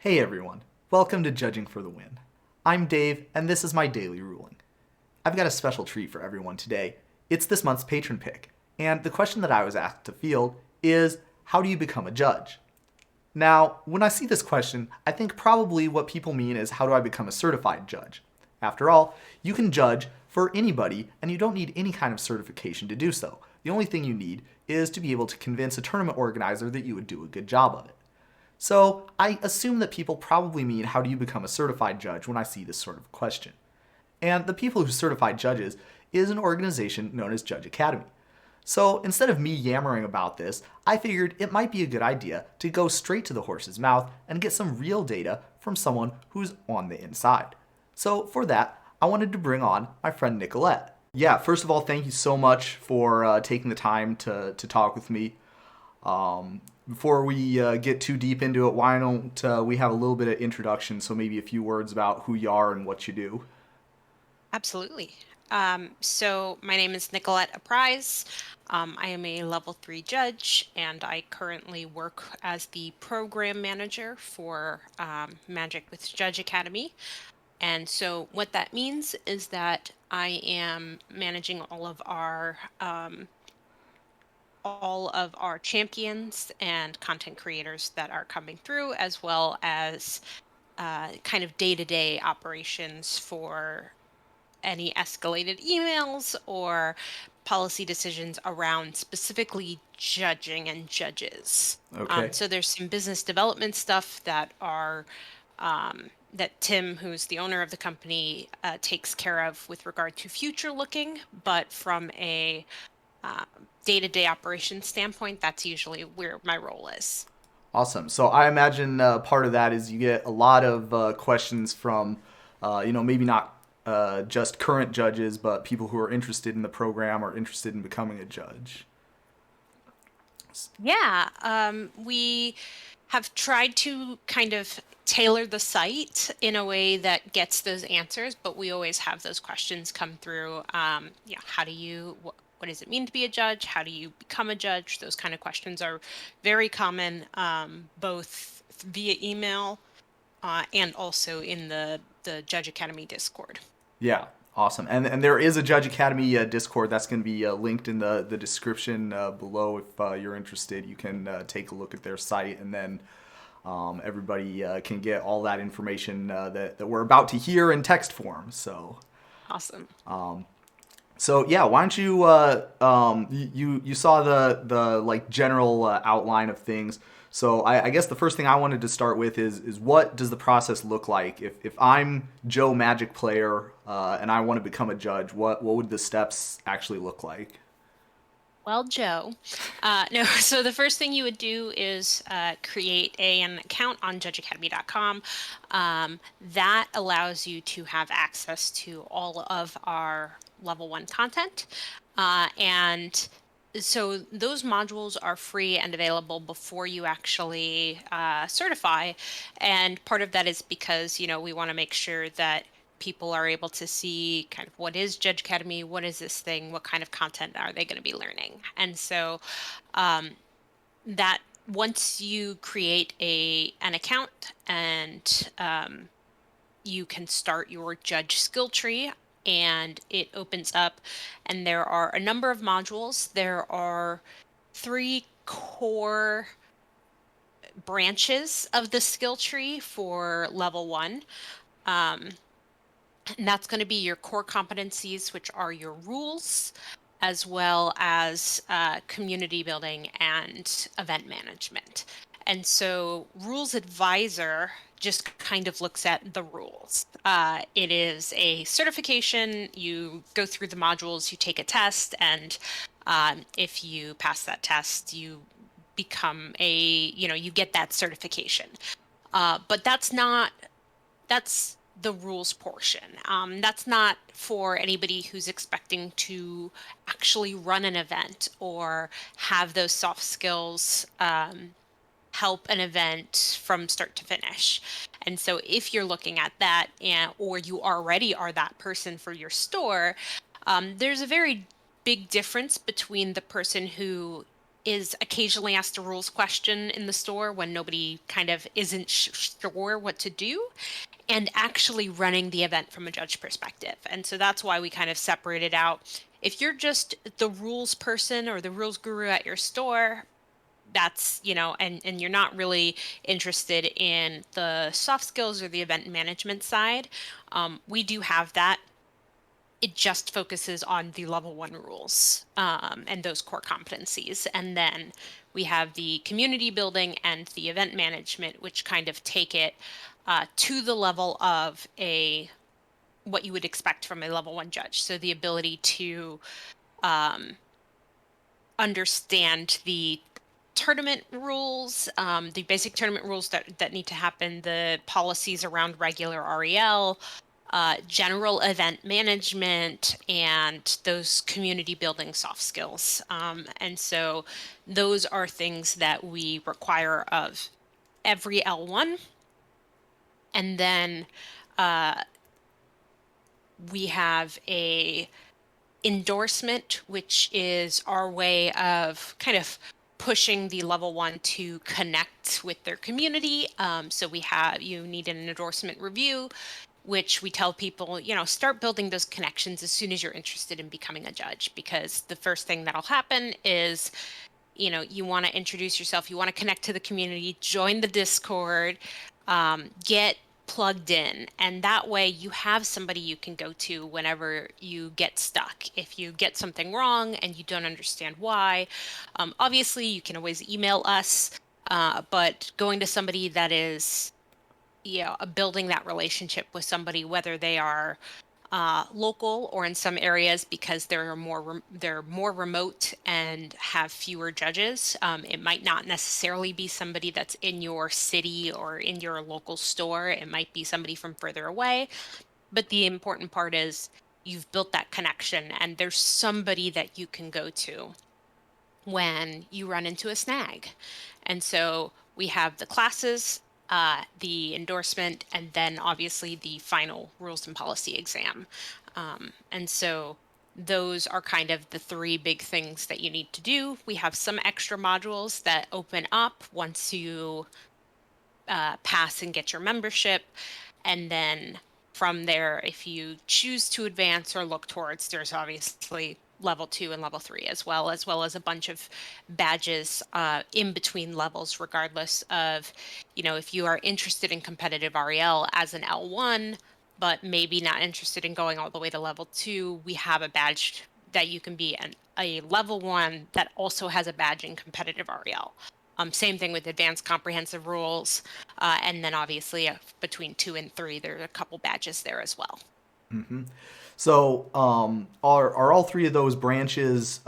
Hey everyone, welcome to Judging for the Win. I'm Dave, and this is my daily ruling. I've got a special treat for everyone today. It's this month's patron pick, and the question that I was asked to field is how do you become a judge? Now, when I see this question, I think probably what people mean is how do I become a certified judge? After all, you can judge for anybody, and you don't need any kind of certification to do so. The only thing you need is to be able to convince a tournament organizer that you would do a good job of it. So I assume that people probably mean how do you become a certified judge when I see this sort of question. And the people who certify judges is an organization known as Judge Academy. So instead of me yammering about this, I figured it might be a good idea to go straight to the horse's mouth and get some real data from someone who's on the inside. So for that, I wanted to bring on my friend Nicolette. Yeah, first of all, thank you so much for taking the time to talk with me. Before we get too deep into it, why don't we have a little bit of introduction? So maybe a few words about who you are and what you do. Absolutely. So my name is Nicolette Apraez. I am a level 3 judge, and I currently work as the program manager for Magic with Judge Academy. And so what that means is that I am managing all of our champions and content creators that are coming through, as well as kind of day-to-day operations for any escalated emails or policy decisions around specifically judging and judges. Okay. So there's some business development stuff that Tim, who's the owner of the company, takes care of with regard to future looking, but from a uh, day-to-day operations standpoint, that's usually where my role is. Awesome. So I imagine part of that is you get a lot of questions from, maybe not just current judges, but people who are interested in the program or interested in becoming a judge. Yeah, we have tried to kind of tailor the site in a way that gets those answers, but we always have those questions come through. What does it mean to be a judge? How do you become a judge? Those kind of questions are very common, both via email and also in the Judge Academy Discord. Yeah, awesome. And there is a Judge Academy Discord that's going to be linked in the description below. If you're interested, you can take a look at their site, and then everybody can get all that information that we're about to hear in text form. Awesome. So yeah, why don't you you saw the like general outline of things. So I guess the first thing I wanted to start with is what does the process look like if I'm Joe Magic player and I want to become a judge? What would the steps actually look like? Well, Joe, no, so the first thing you would do is create an account on judgeacademy.com. That allows you to have access to all of our level 1 content. And so those modules are free and available before you actually certify. And part of that is because, we want to make sure that people are able to see kind of what is Judge Academy, what is this thing, what kind of content are they going to be learning. And so um, that once you create an account and you can start your judge skill tree, and it opens up, and there are a number of modules. There are 3 core branches of the skill tree for level 1. Um, And that's going to be your core competencies, which are your rules, as well as community building and event management. And so, Rules Advisor just kind of looks at the rules. It is a certification. You go through the modules, you take a test, and if you pass that test, you become you get that certification. But that's the rules portion. That's not for anybody who's expecting to actually run an event or have those soft skills help an event from start to finish. And so if you're looking at that or you already are that person for your store, there's a very big difference between the person who is occasionally asked a rules question in the store when nobody kind of isn't sure what to do, and actually running the event from a judge perspective. And so that's why we kind of separated out. If you're just the rules person or the rules guru at your store, that's, and you're not really interested in the soft skills or the event management side, we do have that. It just focuses on the level 1 rules, and those core competencies. And then we have the community building and the event management, which kind of take it to the level of what you would expect from a level 1 judge. So the ability to understand the tournament rules, the basic tournament rules that need to happen, the policies around regular REL, general event management, and those community building soft skills. And so those are things that we require of every L1. And then we have a endorsement, which is our way of kind of pushing the level 1 to connect with their community. So you need an endorsement review, which we tell people, start building those connections as soon as you're interested in becoming a judge, because the first thing that'll happen is, you want to introduce yourself, you want to connect to the community, join the Discord, get plugged in, and that way you have somebody you can go to whenever you get stuck. If you get something wrong and you don't understand why, obviously you can always email us, but going to somebody that is, building that relationship with somebody, whether they are local or in some areas because they're more remote and have fewer judges. It might not necessarily be somebody that's in your city or in your local store. It might be somebody from further away. But the important part is you've built that connection and there's somebody that you can go to when you run into a snag. And so we have the classes, the endorsement, and then obviously the final rules and policy exam. And so those are kind of the 3 big things that you need to do. We have some extra modules that open up once you pass and get your membership. And then from there, if you choose to advance or look towards, there's obviously level 2 and level 3 as well as a bunch of badges in between levels, regardless of, if you are interested in competitive REL as an L1, but maybe not interested in going all the way to level 2, we have a badge that you can be a level 1 that also has a badge in competitive REL. Same thing with advanced comprehensive rules. And then obviously between 2 and 3, there are a couple badges there as well. So, are all 3 of those branches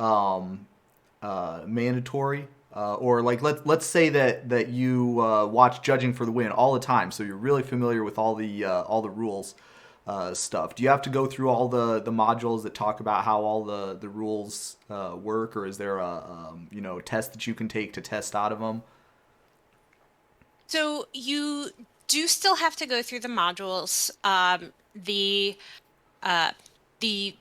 mandatory? Or like let's say that you watch Judging for the Win all the time, so you're really familiar with all the rules stuff. Do you have to go through all the modules that talk about how all the rules work, or is there a test that you can take to test out of them? So you do still have to go through the modules. The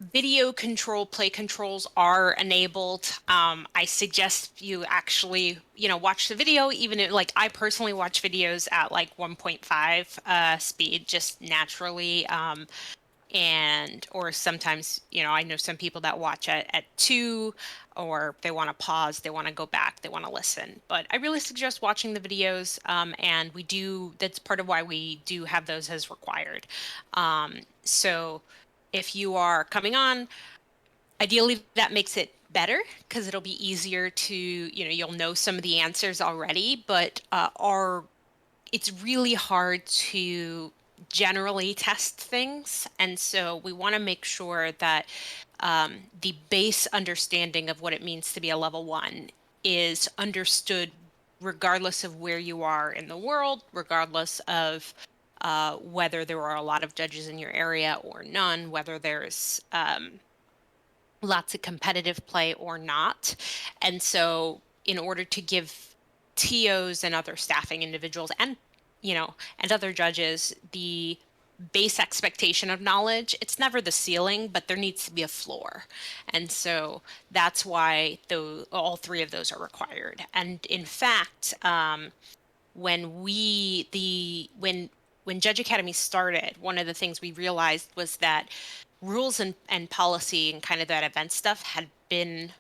video control play controls are enabled. I suggest you actually, watch the video, even if, like, I personally watch videos at like 1.5 speed, just naturally. Or sometimes, I know some people that watch at 2, or they want to pause, they want to go back, they want to listen. But I really suggest watching the videos, and that's part of why we do have those as required. So if you are coming on, ideally that makes it better because it'll be easier to, you'll know some of the answers already, but it's really hard to generally test things. And so we want to make sure that the base understanding of what it means to be a level 1 is understood regardless of where you are in the world, regardless of whether there are a lot of judges in your area or none, whether there's lots of competitive play or not. And so in order to give TOs and other staffing individuals and other judges the base expectation of knowledge. It's never the ceiling, but there needs to be a floor. And so that's why all three of those are required. And in fact, when we the when Judge Academy started, one of the things we realized was that rules and policy and kind of that event stuff had been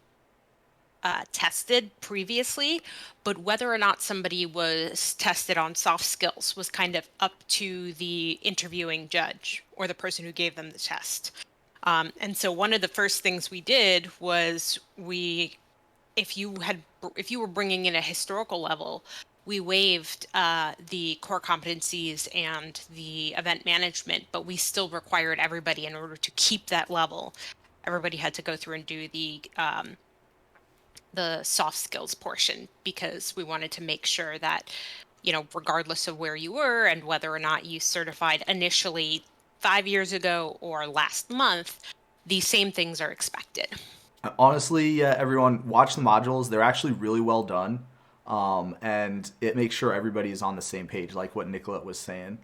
tested previously, but whether or not somebody was tested on soft skills was kind of up to the interviewing judge or the person who gave them the test. And so one of the first things we did was if you were bringing in a historical level, we waived the core competencies and the event management, but we still required everybody in order to keep that level. Everybody had to go through and do the soft skills portion because we wanted to make sure that, regardless of where you were and whether or not you certified initially 5 years ago or last month, these same things are expected. Honestly, everyone, watch the modules. They're actually really well done. And it makes sure everybody is on the same page, like what Nicolette was saying.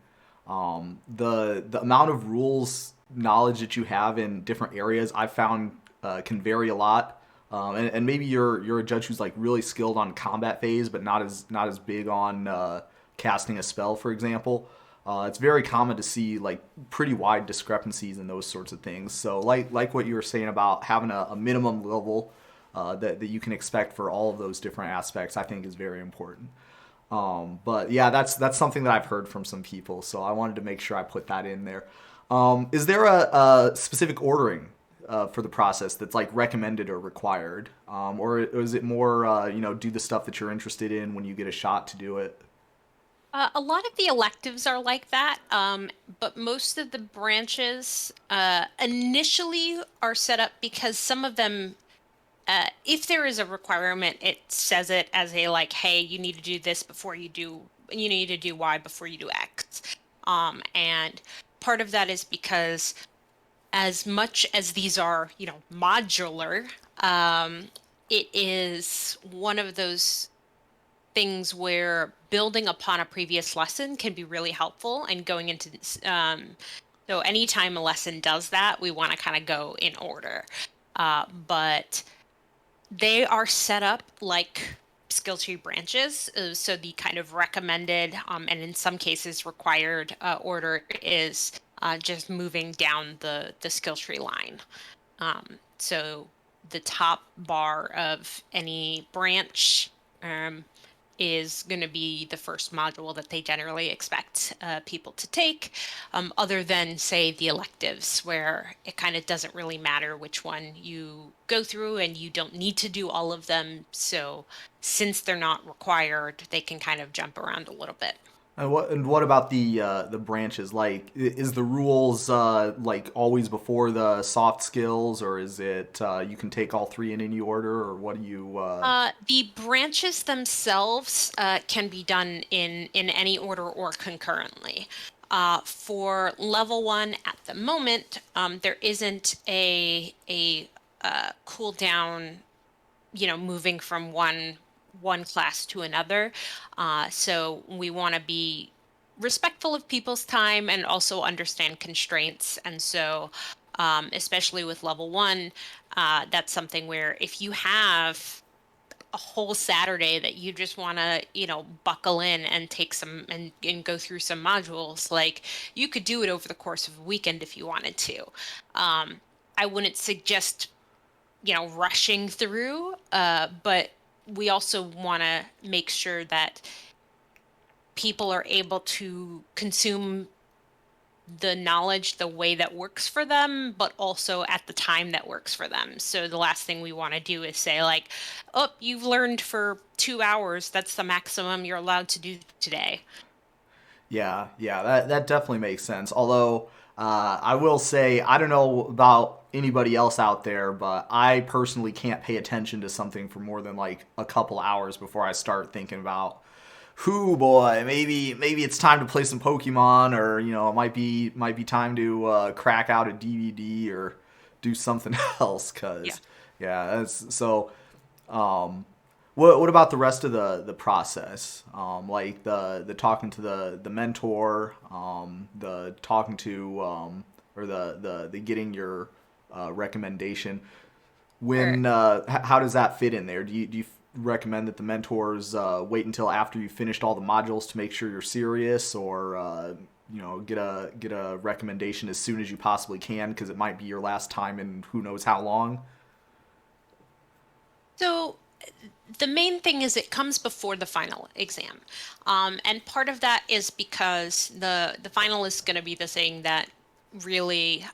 The amount of rules knowledge that you have in different areas, I found can vary a lot. And maybe you're a judge who's like really skilled on combat phase, but not as big on casting a spell, for example. It's very common to see like pretty wide discrepancies in those sorts of things. So like what you were saying about having a minimum level that you can expect for all of those different aspects, I think is very important. But yeah, that's something that I've heard from some people, so I wanted to make sure I put that in there. Is there a specific ordering for the process that's like recommended or required, or is it more do the stuff that you're interested in when you get a shot to do it? A lot of the electives are like that, but most of the branches initially are set up because some of them, if there is a requirement, it says it as a like, hey, you need to do this before you need to do Y before you do X. And part of that is because as much as these are, modular, it is one of those things where building upon a previous lesson can be really helpful and going into so anytime a lesson does that, we want to kind of go in order. But they are set up like skill tree branches. So the kind of recommended and in some cases required order is just moving down the skill tree line. So the top bar of any branch is going to be the first module that they generally expect people to take, other than, say, the electives, where it kind of doesn't really matter which one you go through and you don't need to do all of them. So, since they're not required, they can kind of jump around a little bit. And what about the branches? Like, is the rules like always before the soft skills, or is it you can take all three in any order, or what do you? The branches themselves can be done in any order or concurrently. For level one at the moment, there isn't a cooldown, moving from one class to another. So we want to be respectful of people's time and also understand constraints. And so, especially with level one, that's something where if you have a whole Saturday that you just want to, buckle in and take some and go through some modules, like you could do it over the course of a weekend if you wanted to. I wouldn't suggest, rushing through, but we also want to make sure that people are able to consume the knowledge the way that works for them, but also at the time that works for them. So the last thing we want to do is say like, oh, you've learned for 2 hours. That's the maximum you're allowed to do today. Yeah, that definitely makes sense. Although I will say I don't know about anybody else out there, but I personally can't pay attention to something for more than like a couple hours before I start thinking about, whoo boy, maybe it's time to play some Pokemon, or it might be time to crack out a DVD or do something else. Yeah. Cause yeah, that's so. Um, What about the rest of the process? Like the talking to the mentor, the talking to or the getting your recommendation. Or How does that fit in there? Do you recommend that the mentors wait until after you finished all the modules to make sure you're serious, or get a recommendation as soon as you possibly can because it might be your last time in who knows how long? so the main thing is it comes before the final exam. And part of that is because the final is going to be the thing that really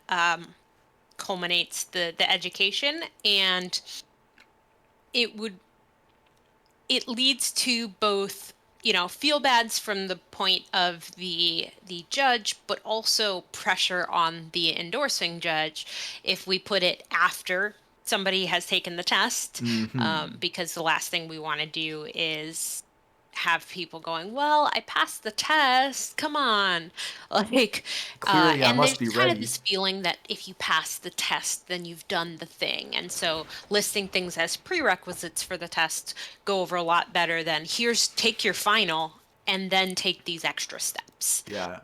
culminates the education, and it would it leads to both, feel bads from the point of the judge, but also pressure on the endorsing judge if we put it after somebody has taken the test, Hmm. because the last thing we want to do is have people going, well, I passed the test, come on. Like, Clearly, I and must there's be kind of ready. this feeling that if you pass the test, then you've done the thing. And so listing things as prerequisites for the test go over a lot better than here's take your final and then take these extra steps. Yeah.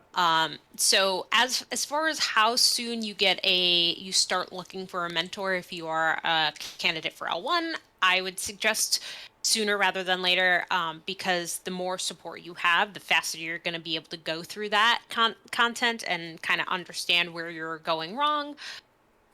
So as far as how soon you start looking for a mentor if you are a candidate for L1, I would suggest sooner rather than later, because the more support you have, the faster you're going to be able to go through that content and kind of understand where you're going wrong.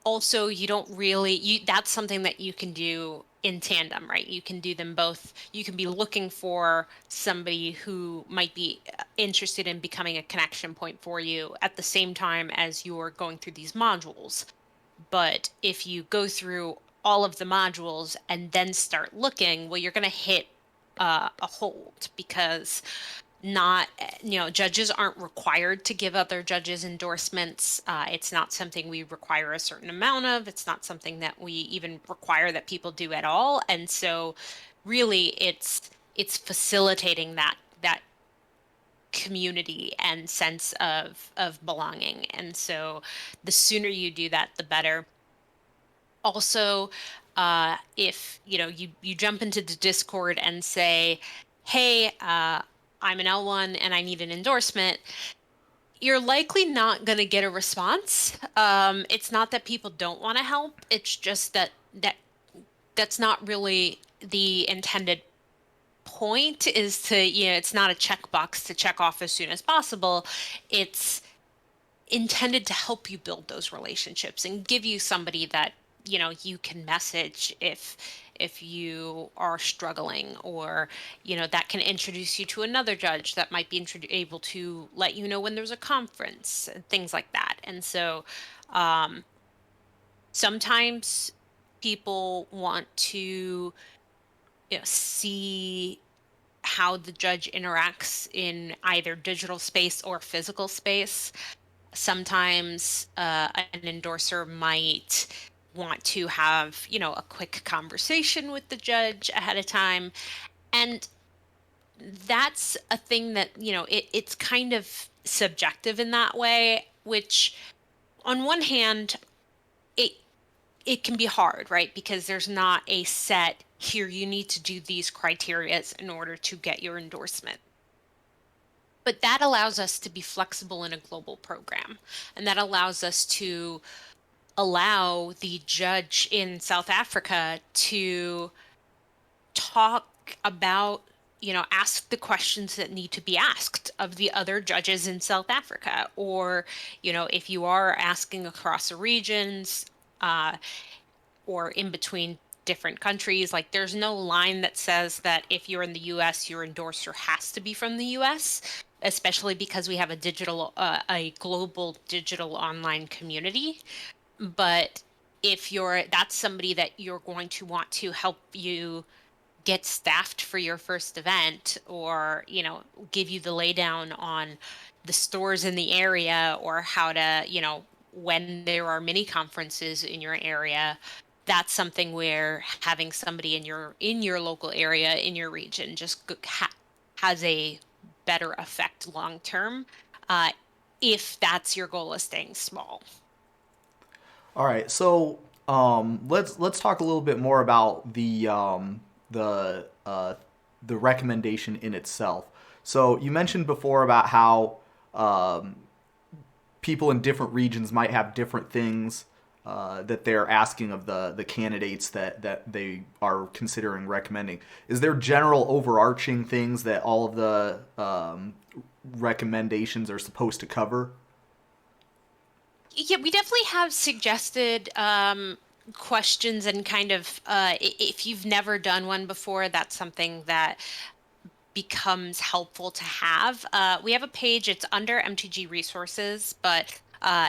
Also, you don't really you that's something that you can do in tandem, right? You can do them both. You can be looking for somebody who might be interested in becoming a connection point for you at the same time as you're going through these modules. But if you go through all of the modules and then start looking, well, you're going to hit a hold, because not judges aren't required to give other judges endorsements. It's not something we require a certain amount of. It's not something that we even require that people do at all. And so really it's facilitating that community and sense of belonging. And so the sooner you do that, the better. Also, if you jump into the Discord and say, hey, I'm an L1 and I need an endorsement, you're likely not going to get a response. It's not that people don't want to help. It's just that's not really the intended point. Is to, it's not a checkbox to check off as soon as possible. It's intended to help you build those relationships and give you somebody that you can message if you are struggling, or that can introduce you to another judge that might be able to let you know when there's a conference and things like that. And so um, sometimes people want to see how the judge interacts in either digital space or physical space. Sometimes an endorser might want to have, a quick conversation with the judge ahead of time. And that's a thing that, it's kind of subjective in that way, which on one hand, it it can be hard, right? Because there's not a set here, you need to do these criterias in order to get your endorsement. But that allows us to be flexible in a global program. And that allows us to allow the judge in South Africa to talk about, ask the questions that need to be asked of the other judges in South Africa. Or, if you are asking across the regions, uh, or in between different countries, like there's no line that says that if you're in the US, your endorser has to be from the US, especially because we have a global digital online community. But if that's somebody that you're going to want to help you get staffed for your first event, or give you the laydown on the stores in the area, or how to, when there are mini conferences in your area, that's something where having somebody in your local area, in your region, just has a better effect long term, uh, if that's your goal, is staying small. All right, so let's talk a little bit more about the the recommendation in itself. So you mentioned before about how um, people in different regions might have different things that they're asking of the candidates that they are considering recommending. Is there general overarching things that all of the recommendations are supposed to cover? Yeah, we definitely have suggested questions and kind of if you've never done one before, that's something that becomes helpful to have. We have a page, it's under MTG resources, but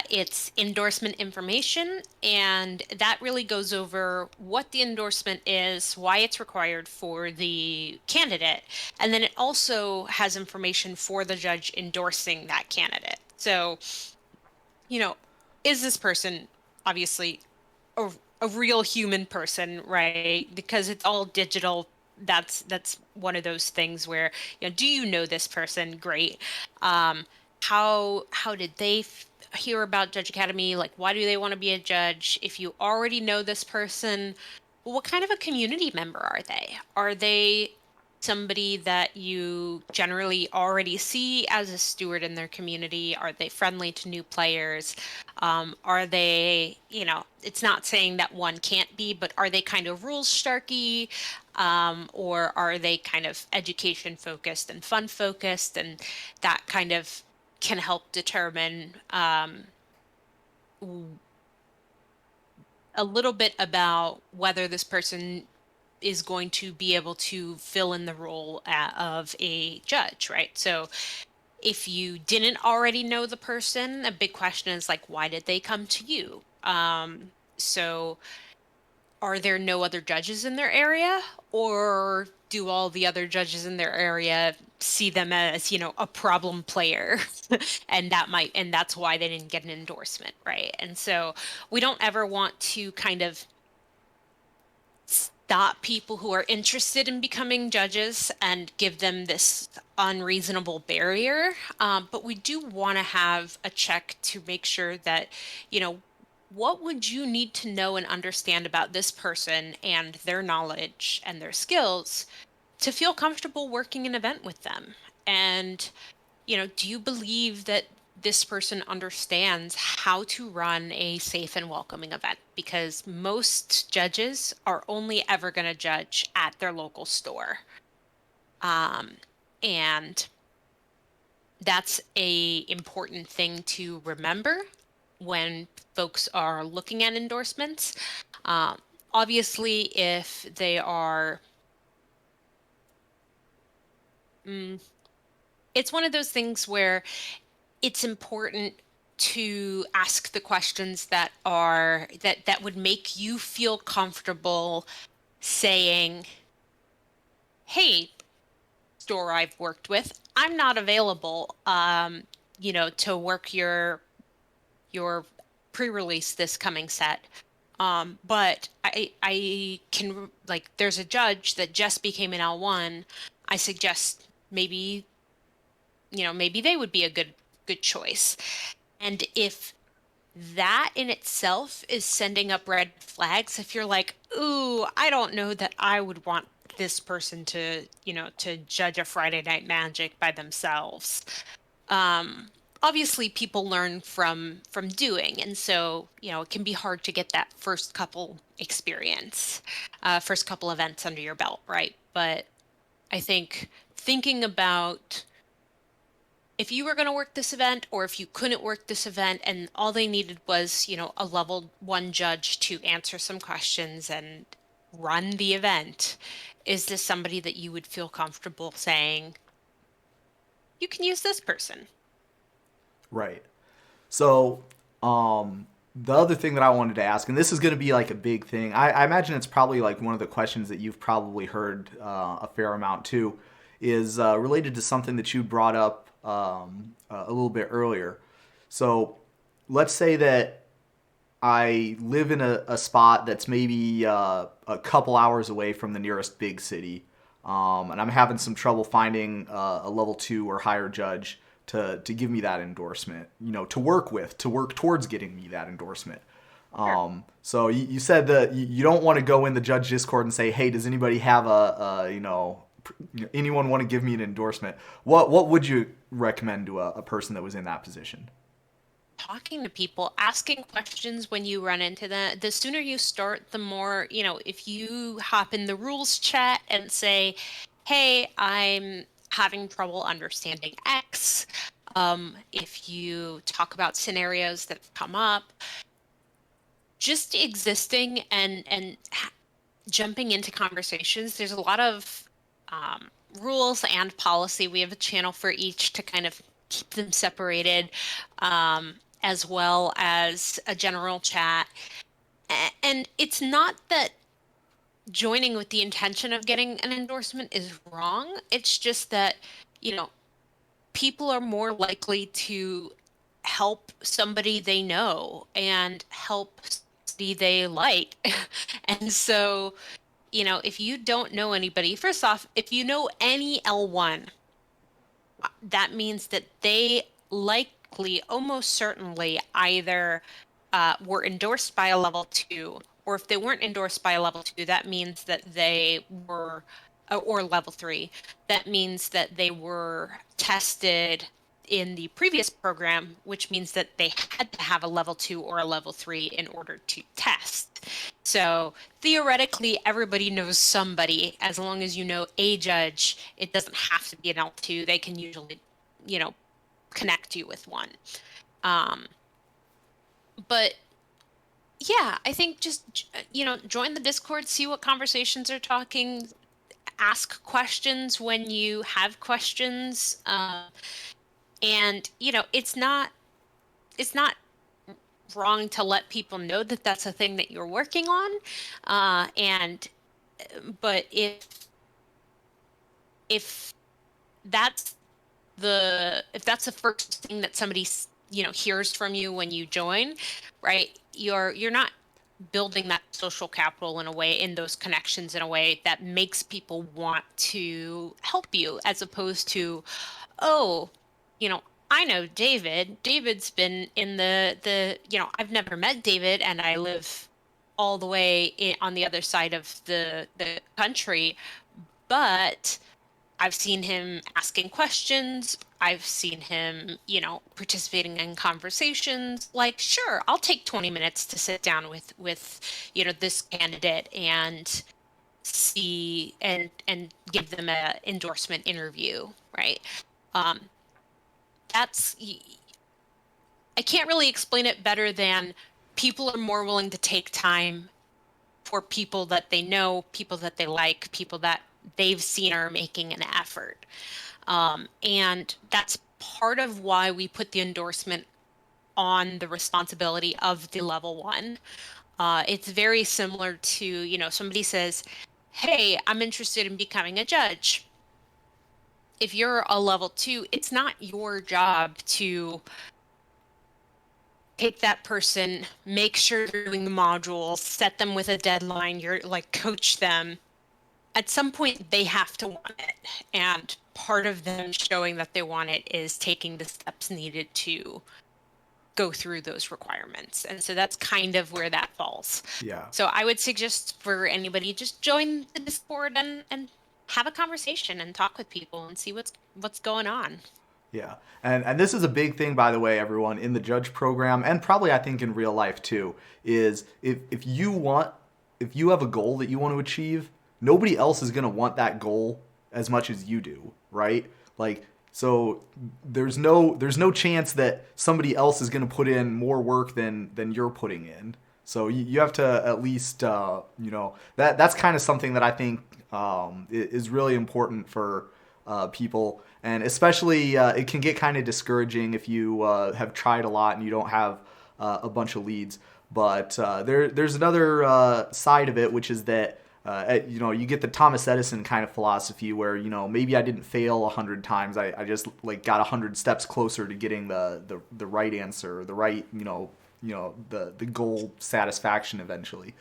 it's endorsement information, and that really goes over what the endorsement is, why it's required for the candidate, and then it also has information for the judge endorsing that candidate. So, you know, is this person obviously a, a real human person, right? Because it's all digital. That's one of those things where, do you know this person? Great. Um, how did they hear about Judge Academy? Like, why do they want to be a judge? If you already know this person, what kind of a community member are they? Are they somebody that you generally already see as a steward in their community? Are they friendly to new players? Are they, it's not saying that one can't be, but are they kind of rules sharky? Or are they kind of education focused and fun focused? And that kind of can help determine a little bit about whether this person is going to be able to fill in the role of a judge, right? So if you didn't already know the person, a big question is like, why did they come to you? So are there no other judges in their area, or do all the other judges in their area see them as, a problem player? And that's why they didn't get an endorsement, right? And so we don't ever want to kind of stop people who are interested in becoming judges and give them this unreasonable barrier. But we do want to have a check to make sure that, what would you need to know and understand about this person and their knowledge and their skills to feel comfortable working an event with them? And do you believe that this person understands how to run a safe and welcoming event? Because most judges are only ever going to judge at their local store. And that's a important thing to remember when folks are looking at endorsements. Um, Obviously, if they are, it's one of those things where it's important to ask the questions that would make you feel comfortable saying, hey, store I've worked with, I'm not available to work your pre-release this coming set. But I can, like, there's a judge that just became an L1. I suggest maybe they would be a good choice. And if that in itself is sending up red flags, if you're like, ooh, I don't know that I would want this person to judge a Friday Night Magic by themselves. Obviously people learn from doing, and so it can be hard to get that first couple first couple events under your belt, right? But I think thinking about if you were going to work this event, or if you couldn't work this event and all they needed was, a level 1 judge to answer some questions and run the event, is this somebody that you would feel comfortable saying, you can use this person? Right. So, the other thing that I wanted to ask, and this is going to be like a big thing, I imagine it's probably like one of the questions that you've probably heard a fair amount too, is related to something that you brought up a little bit earlier. So, let's say that I live in a spot that's maybe a couple hours away from the nearest big city, and I'm having some trouble finding a level 2 or higher judge to give me that endorsement, to work with, to work towards getting me that endorsement. Sure. So you said that you don't want to go in the judge Discord and say, hey, does anybody have anyone want to give me an endorsement? What would you recommend to a person that was in that position? Talking to people, asking questions when you run into them. The sooner you start, the more, if you hop in the rules chat and say, hey, I'm having trouble understanding X. If you talk about scenarios that have come up, just existing and jumping into conversations, there's a lot of rules and policy. We have a channel for each to kind of keep them separated, as well as a general chat. And it's not that joining with the intention of getting an endorsement is wrong. It's just that, you know, people are more likely to help somebody they know and help somebody they like. And so, if you don't know anybody, first off, if you know any L1, that means that they likely, almost certainly, either were endorsed by a level 2, or if they weren't endorsed by a level 2, that means that they were, or level 3, that means that they were tested in the previous program, which means that they had to have a level 2 or a level 3 in order to test. So theoretically, everybody knows somebody. As long as you know a judge, it doesn't have to be an L2. They can usually, connect you with one. But yeah, I think just, join the Discord, see what conversations are talking, ask questions when you have questions. And, it's not wrong to let people know that that's a thing that you're working on. But if that's if that's the first thing that somebody hears from you when you join, right? You're not building that social capital in those connections in a way that makes people want to help you, as opposed to, oh, you know, I know David. David's been in I've never met David, and I live all the way on the other side of the country, but I've seen him asking questions. I've seen him, participating in conversations. Like, sure, I'll take 20 minutes to sit down with this candidate and see and give them a endorsement interview, right? Um, that's I can't really explain it better than people are more willing to take time for people that they know, people that they like, people that they've seen are making an effort. And that's part of why we put the endorsement on the responsibility of the level 1. It's very similar to, somebody says, hey, I'm interested in becoming a judge. If you're a level 2, it's not your job to take that person, make sure they're doing the modules, set them with a deadline, you're like, coach them. At some point, they have to want it. And part of them showing that they want it is taking the steps needed to go through those requirements. And so that's kind of where that falls. Yeah. So I would suggest for anybody, just join the Discord and have a conversation and talk with people and see what's going on. Yeah. And this is a big thing, by the way, everyone, in the judge program, and probably I think in real life too, is if you have a goal that you want to achieve, nobody else is going to want that goal as much as you do, right? Like, so there's no chance that somebody else is going to put in more work than you're putting in. So you have to at least that's kind of something that I think is really important for people, and especially it can get kind of discouraging if you have tried a lot and you don't have a bunch of leads. But there's another side of it, which is that you get the Thomas Edison kind of philosophy where maybe I didn't fail 100 times. I just like got 100 steps closer to getting the right answer, the right the goal satisfaction eventually.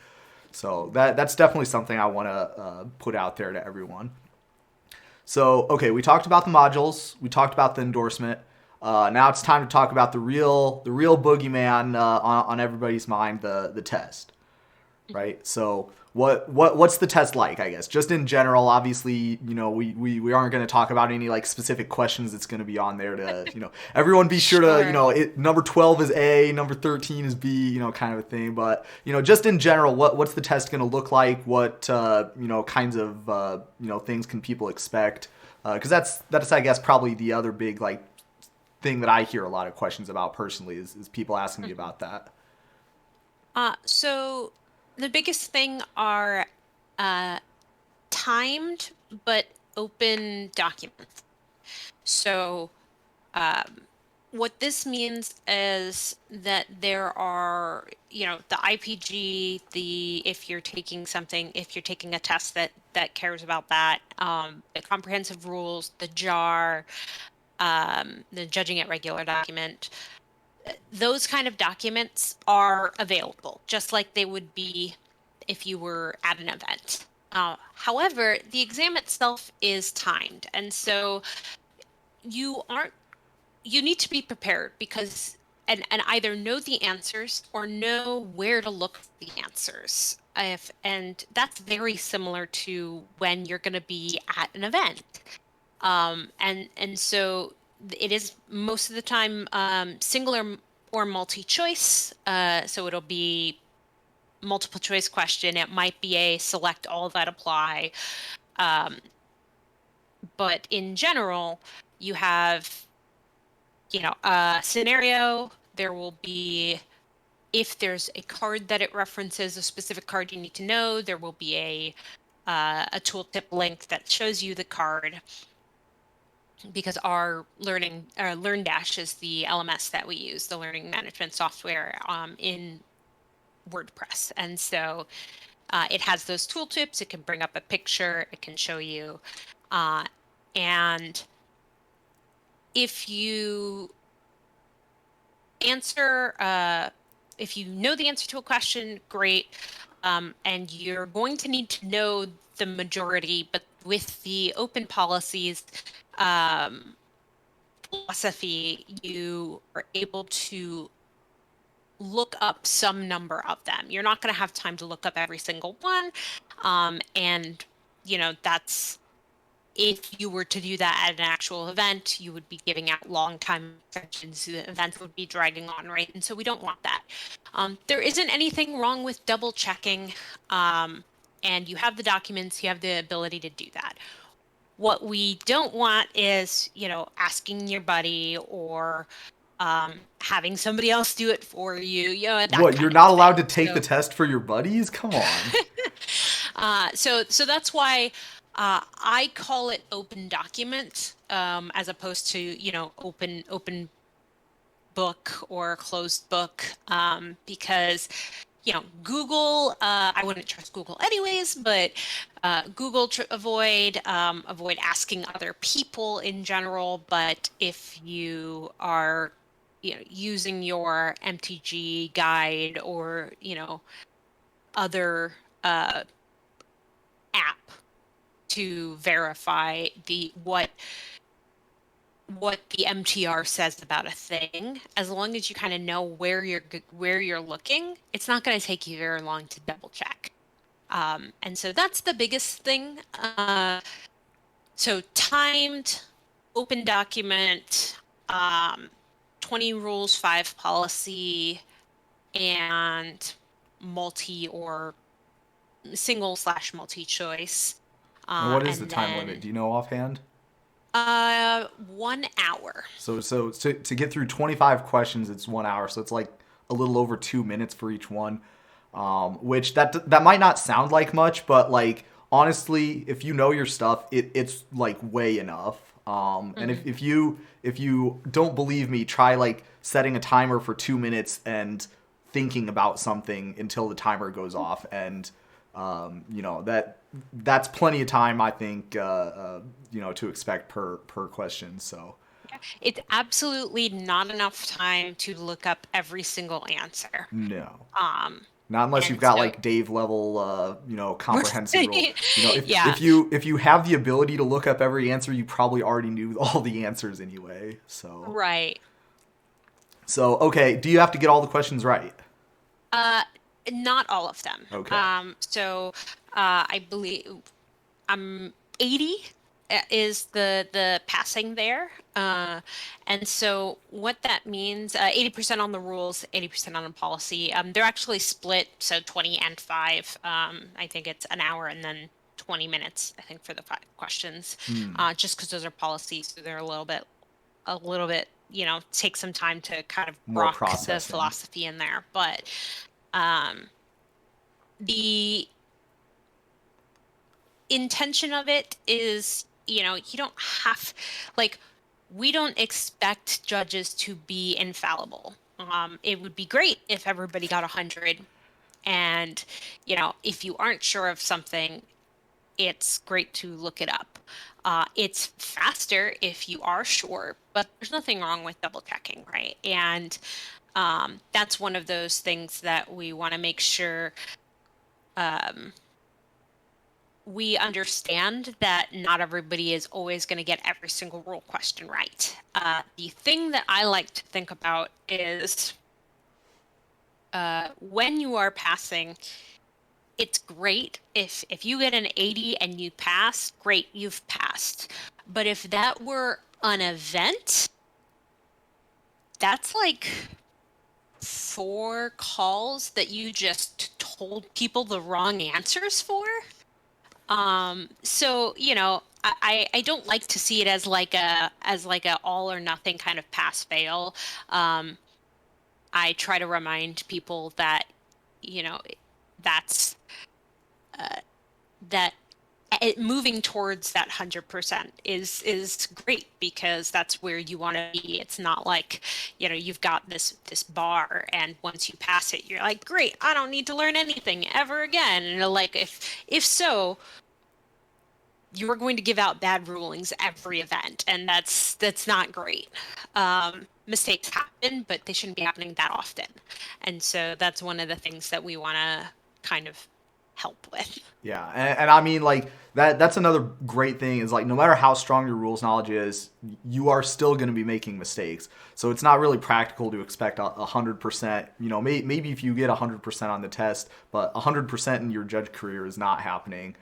So that's definitely something I want to put out there to everyone. So, okay, we talked about the modules. We talked about the endorsement. Now it's time to talk about the real boogeyman on everybody's mind, the test, right? So what's the test like? I guess just in general. Obviously, we aren't going to talk about any like specific questions that's going to be on there to everyone be sure to Sure. number 12 is A, number 13 is B, kind of a thing. But just in general, what's the test going to look like? What kinds of things can people expect? Because that's I guess probably the other big like thing that I hear a lot of questions about personally is people asking me Mhm. about that. So the biggest thing are uh, timed but open documents. So um, what this means is that there are, the IPG, if you're taking a test that cares about that, the comprehensive rules, the JAR, the judging at regular document, those kind of documents are available, just like they would be if you were at an event. However, the exam itself is timed, and so you aren't you need to be prepared because and either know the answers or know where to look for the answers. If and that's very similar to when you're going to be at an event. And so it is most of the time single or multi-choice. So it'll be multiple choice question. It might be a select all that apply. Um, but in general, you have, a scenario. There will be, if there's a card that it references, a specific card you need to know, there will be a tooltip link that shows you the card, because our LearnDash is the LMS that we use, the learning management software in WordPress. And so it has those tooltips. It can bring up a picture. It can show you. Uh, and if you answer, if you know the answer to a question, great. And you're going to need to know the majority, but with the open policies, philosophy, you are able to look up some number of them. You're not going to have time to look up every single one. And, that's if you were to do that at an actual event, you would be giving out long time extensions. The event would be dragging on, right? And so we don't want that. There isn't anything wrong with double checking. And you have the documents, you have the ability to do that. What we don't want is, asking your buddy or having somebody else do it for you, that What, you're kind of not allowed thing. to take the So, test for your buddies? Come on. so that's why I call it open document, as opposed to, open book or closed book, because Google, I wouldn't trust Google anyways, but Google avoid asking other people in general. But if you are, using your MTG guide or, other app to verify what the MTR says about a thing, as long as you kind of know where you're looking, it's not going to take you very long to double check. And so that's the biggest thing. So timed, open document, um, 20 rules, 5 policy, and multi or single/multi choice. And what is the And time limit? then Do you know offhand? 1 hour. So to get through 25 questions, it's 1 hour. So it's like a little over 2 minutes for each one. Which that might not sound like much, but like honestly, if you know your stuff, it's like way enough. And Mhm. if you don't believe me, try like setting a timer for 2 minutes and thinking about something until the timer goes off, and that's plenty of time, I think, to expect per question. So It's absolutely not enough time to look up every single answer. no, Um, Not unless you've And got so, like Dave level, comprehensive rule. yeah, If you have the ability to look up every answer, you probably already knew all the answers anyway. right. So okay, do you have to get all the questions right? Uh, Not all of them. Okay. I believe 80 is the passing there. And so what that means, 80% on the rules, 80% on the policy. They're actually split, so 20 and 5. I think it's an hour and then 20 minutes, I think, for the 5 questions. Hmm. Just because those are policies, so they're a little bit, take some time to kind of More rock the processing. philosophy in there. But um, the intention of it is, you don't have, like, we don't expect judges to be infallible. It would be great if everybody got 100. And, if you aren't sure of something, it's great to look it up. It's faster if you are sure, but there's nothing wrong with double checking, right? And that's one of those things that we want to make sure um, we understand that not everybody is always going to get every single rule question right. The thing that I like to think about is when you are passing, it's great if you get an 80 and you pass, great, you've passed. But if that were an event, that's like 4 calls that you just told people the wrong answers for. So, I don't like to see it as like a all or nothing kind of pass fail. Um, I try to remind people that, you know, that's uh, that moving towards that 100% is great because that's where you want to be. It's not like, you've got this bar, and once you pass it, you're like, great, I don't need to learn anything ever again. And like, if so, you're going to give out bad rulings every event, and that's not great. Mistakes happen, but they shouldn't be happening that often. And so that's one of the things that we want to kind of help with. Yeah, and I mean like that's another great thing is like no matter how strong your rules knowledge is, you are still going to be making mistakes. So it's not really practical to expect 100%. Maybe if you get 100% on the test, but 100% in your judge career is not happening.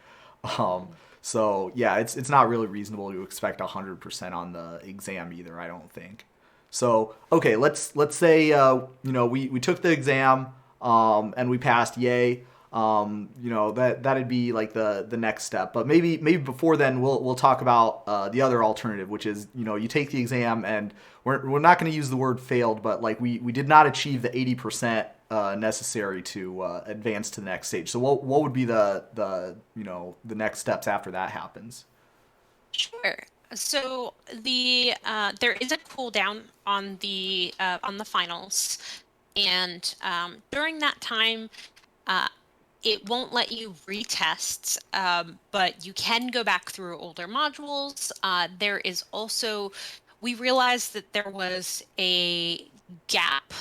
Um, so yeah, it's not really reasonable to expect 100% on the exam either. I don't think. So okay, let's say we took the exam and we passed. Yay. That'd be like the next step. But maybe before then we'll talk about the other alternative, which is you take the exam and we're not going to use the word failed, but like we did not achieve the 80% necessary to advance to the next stage. So what would be the next steps after that happens? Sure. So there is a cooldown on the finals, and during that time, uh, it won't let you retest, but you can go back through older modules. There is also, we realized that there was a gap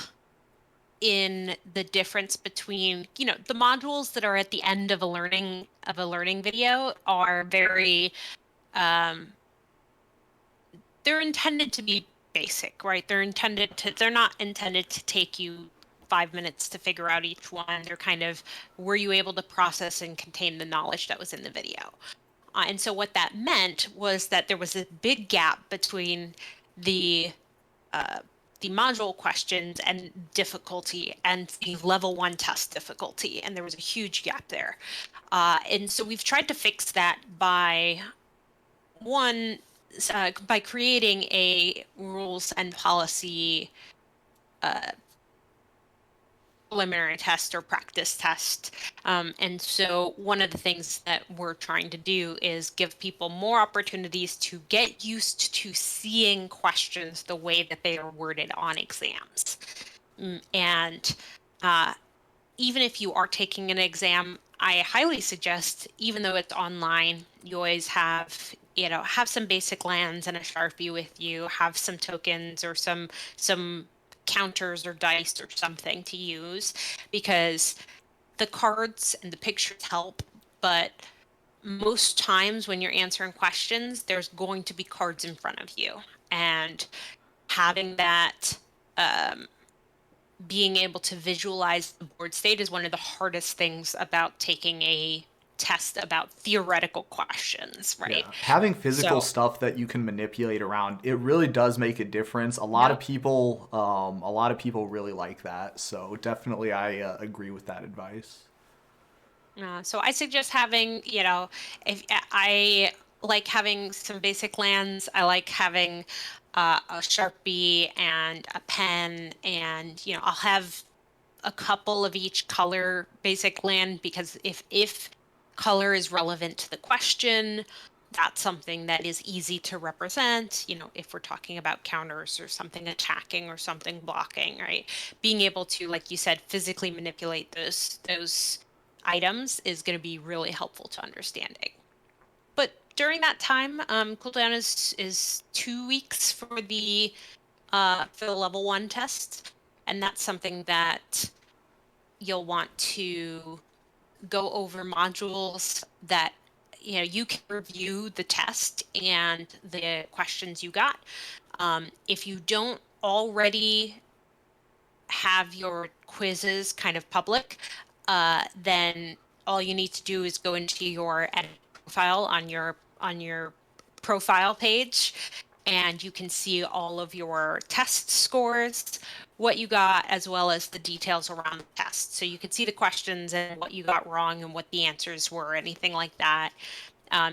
in the difference between, the modules that are at the end of a learning video are very um, they're intended to be basic, right? They're not intended to take you 5 minutes to figure out each one. They're kind of, were you able to process and contain the knowledge that was in the video? And so what that meant was that there was a big gap between the uh, the module questions and difficulty and the level 1 test difficulty, and there was a huge gap there. And so we've tried to fix that one by creating a rules and policy uh, preliminary test or practice test. And so one of the things that we're trying to do is give people more opportunities to get used to seeing questions the way that they are worded on exams. And even if you are taking an exam, I highly suggest, even though it's online, you always have some basic lands and a Sharpie with you, have some tokens or some counters or dice or something to use, because the cards and the pictures help, but most times when you're answering questions, there's going to be cards in front of you. And having that, being able to visualize the board state is one of the hardest things about taking a test about theoretical questions, right? Yeah, having physical So, stuff that you can manipulate around, it really does make a difference. yeah. A lot of people really like that. So definitely, I agree with that advice. So I suggest having, if I like having some basic lands, I like having a Sharpie and a pen, and I'll have a couple of each color basic land, because if color is relevant to the question, that's something that is easy to represent. If we're talking about counters or something attacking or something blocking, right? Being able to, like you said, physically manipulate those items is going to be really helpful to understanding. But during that time, cooldown is 2 weeks for the level 1 test, and that's something that you'll want to go over modules that you can review the test and the questions you got. If you don't already have your quizzes kind of public, then all you need to do is go into your edit profile on your profile page, and you can see all of your test scores, what you got, as well as the details around the test. So you can see the questions and what you got wrong and what the answers were, anything like that.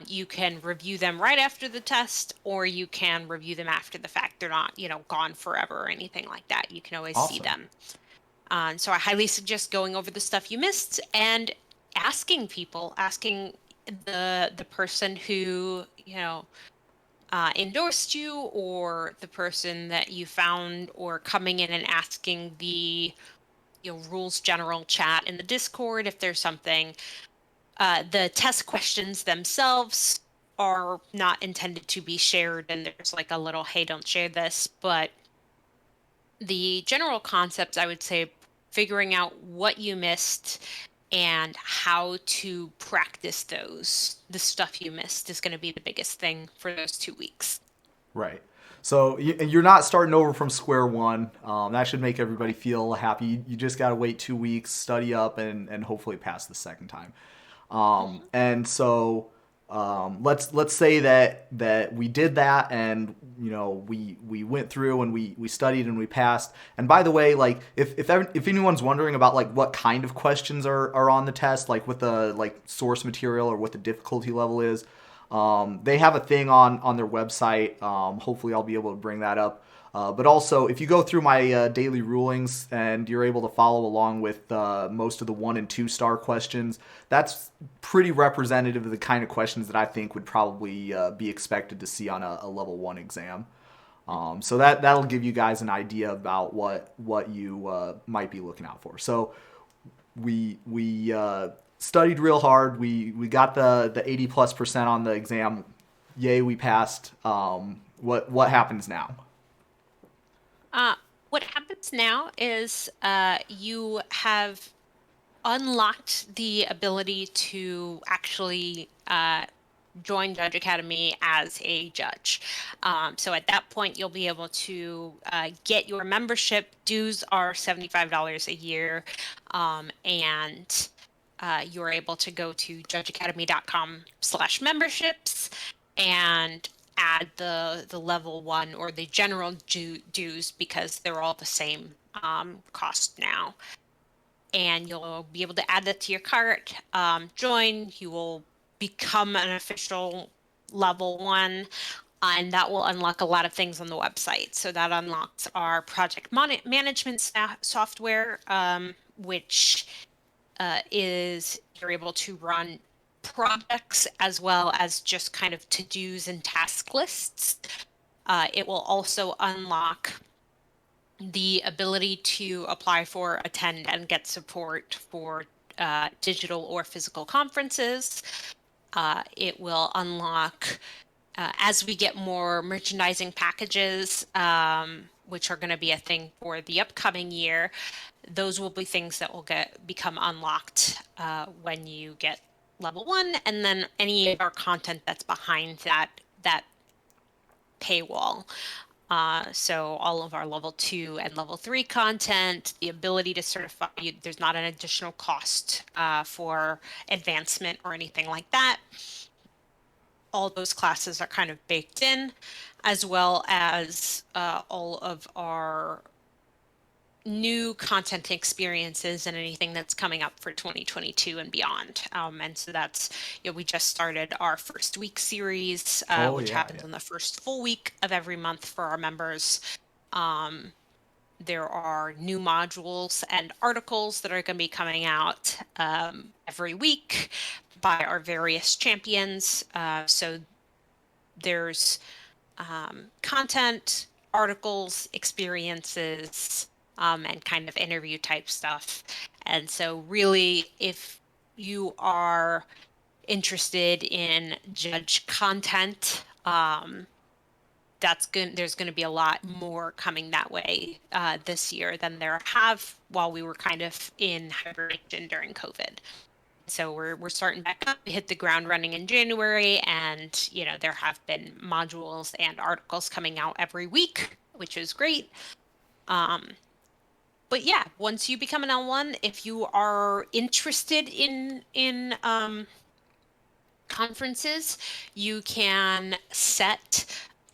You can review them right after the test, or you can review them after the fact. They're not, gone forever or anything like that. You can always see Awesome. them. So I highly suggest going over the stuff you missed and asking the person who endorsed you, or the person that you found, or coming in and asking the rules general chat in the Discord if there's something. The test questions themselves are not intended to be shared, and there's like a little, hey, don't share this, but the general concepts, I would say, figuring out what you missed and how to practice the stuff you missed, is going to be the biggest thing for those 2 weeks. Right. So you're not starting over from square one. That should make everybody feel happy. You just got to wait 2 weeks, study up, and hopefully pass the second time. Mhm. And so let's say that we did that, and we went through and we studied and we passed. And by the way, like if anyone's wondering about like what kind of questions are on the test, like what the like source material or what the difficulty level is, they have a thing on their website. Hopefully, I'll be able to bring that up. But also, if you go through my daily rulings and you're able to follow along with most of the 1 and 2 star questions, that's pretty representative of the kind of questions that I think would probably be expected to see on a level 1 exam. So that'll give you guys an idea about what you might be looking out for. So we studied real hard. We got the 80+% on the exam. Yay, we passed. What happens now? Uh, what happens now is you have unlocked the ability to actually join Judge Academy as a judge. So at that point, you'll be able to get your membership. Dues are $75 a year, and you're able to go to judgeacademy.com/memberships and add the level 1 or the general dues, because they're all the same cost now. And you'll be able to add that to your cart, join. You will become an official level 1, and that will unlock a lot of things on the website. So that unlocks our project management software, which is you're able to run projects as well as just kind of to-dos and task lists. It will also unlock the ability to apply for, attend, and get support for digital or physical conferences. It will unlock, as we get more merchandising packages, which are going to be a thing for the upcoming year, those will be things that will become unlocked when you get level 1, and then any of our content that's behind that paywall. So all of our level 2 and level 3 content, the ability to certify you, there's not an additional cost for advancement or anything like that. All those classes are kind of baked in, as well as all of our new content experiences and anything that's coming up for 2022 and beyond. And so that's, we just started our first week series, Oh which yeah, happens yeah. on the first full week of every month for our members. There are new modules and articles that are going to be coming out every week by our various champions. So there's content, articles, experiences, and kind of interview type stuff. And so really, if you are interested in judge content, there's going to be a lot more coming that way this year than there have while we were kind of in hibernation during COVID. So we're starting back up. We hit the ground running in January, and there have been modules and articles coming out every week, which is great. But yeah, once you become an L1, if you are interested in conferences, you can set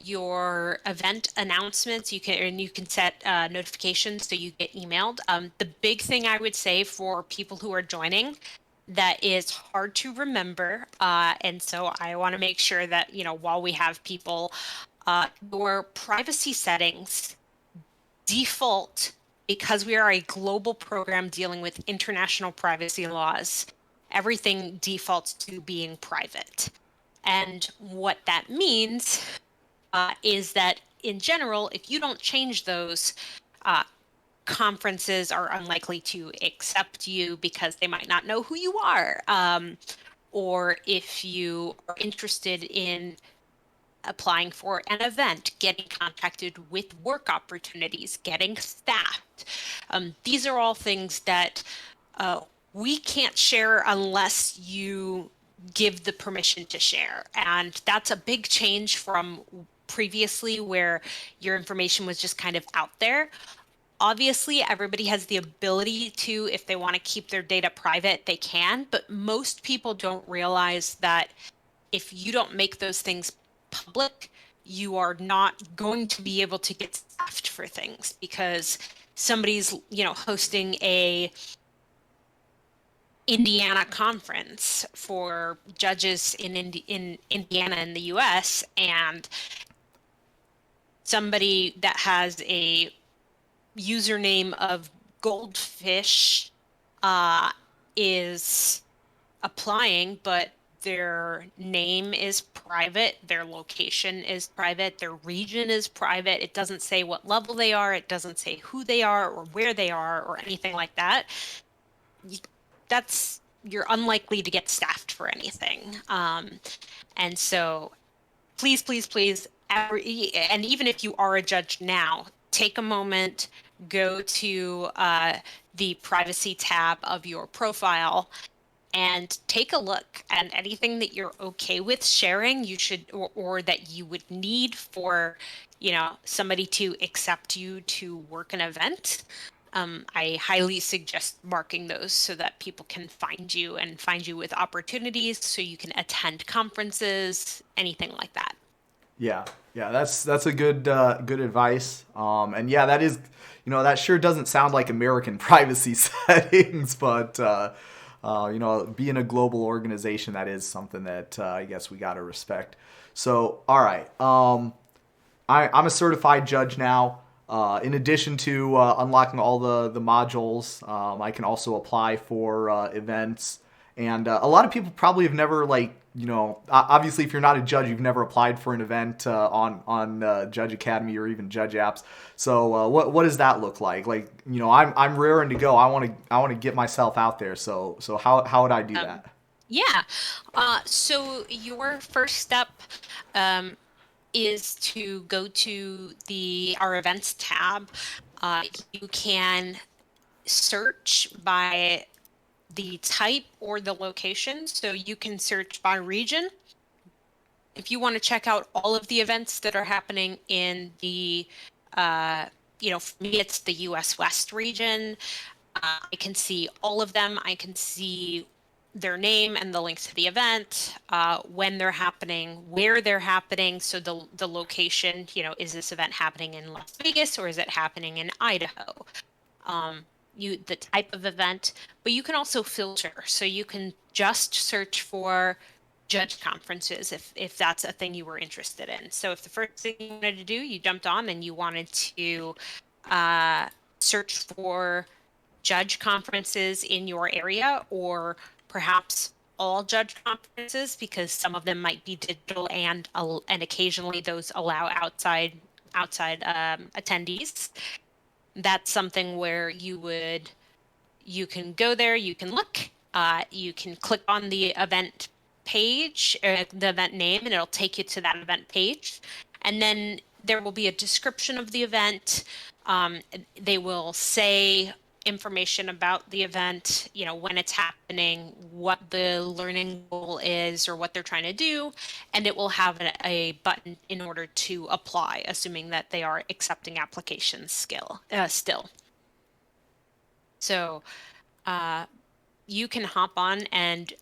your event announcements. You can set notifications so you get emailed. The big thing I would say for people who are joining that is hard to remember, and so I want to make sure that while we have people, your privacy settings default, because we are a global program dealing with international privacy laws, everything defaults to being private. And what that means is that in general, if you don't change those, conferences are unlikely to accept you because they might not know who you are. Or if you are interested in applying for an event, getting contacted with work opportunities, getting staffed. These are all things that we can't share unless you give the permission to share. And that's a big change from previously where your information was just kind of out there. Obviously, everybody has the ability to, if they want to keep their data private, they can, but most people don't realize that if you don't make those things public, you are not going to be able to get staffed for things because somebody's, hosting a Indiana conference for judges in Indiana in the US, and somebody that has a username of goldfish is applying, but their name is private, their location is private, their region is private. It doesn't say what level they are, it doesn't say who they are or where they are or anything like that. You're unlikely to get staffed for anything. And so please, please, please, and even if you are a judge now, take a moment, go to the privacy tab of your profile and take a look. And anything that you're okay with sharing, you should, or that you would need for, somebody to accept you to work an event. I highly suggest marking those so that people can find you and find you with opportunities so you can attend conferences, anything like that. Yeah, yeah, that's a good advice. And yeah, that is, that sure doesn't sound like American privacy settings, but being a global organization, that is something that I guess we got to respect. So, all right, I'm a certified judge now. In addition to unlocking all the modules, I can also apply for events. And a lot of people probably have never obviously if you're not a judge, you've never applied for an event on Judge Academy or even Judge Apps. So what does that look like? Like I'm raring to go. I want to get myself out there. So how would I do that? Yeah. So your first step, is to go to our events tab. You can search by the type or the location. So you can search by region. If you want to check out all of the events that are happening in the, for me, it's the US West region. I can see all of them. I can see their name and the links to the event, when they're happening, where they're happening. So the location, is this event happening in Las Vegas or is it happening in Idaho? The type of event, but you can also filter. So you can just search for judge conferences if that's a thing you were interested in. So if the first thing you wanted to do, you jumped on and you wanted to search for judge conferences in your area, or perhaps all judge conferences, because some of them might be digital and occasionally those allow outside attendees. That's something where you can go there, you can look, you can click on the event page, the event name, and it'll take you to that event page. And then there will be a description of the event. They will say information about the event, when it's happening, what the learning goal is, or what they're trying to do. And it will have a button in order to apply, assuming that they are accepting applications still. So you can hop on and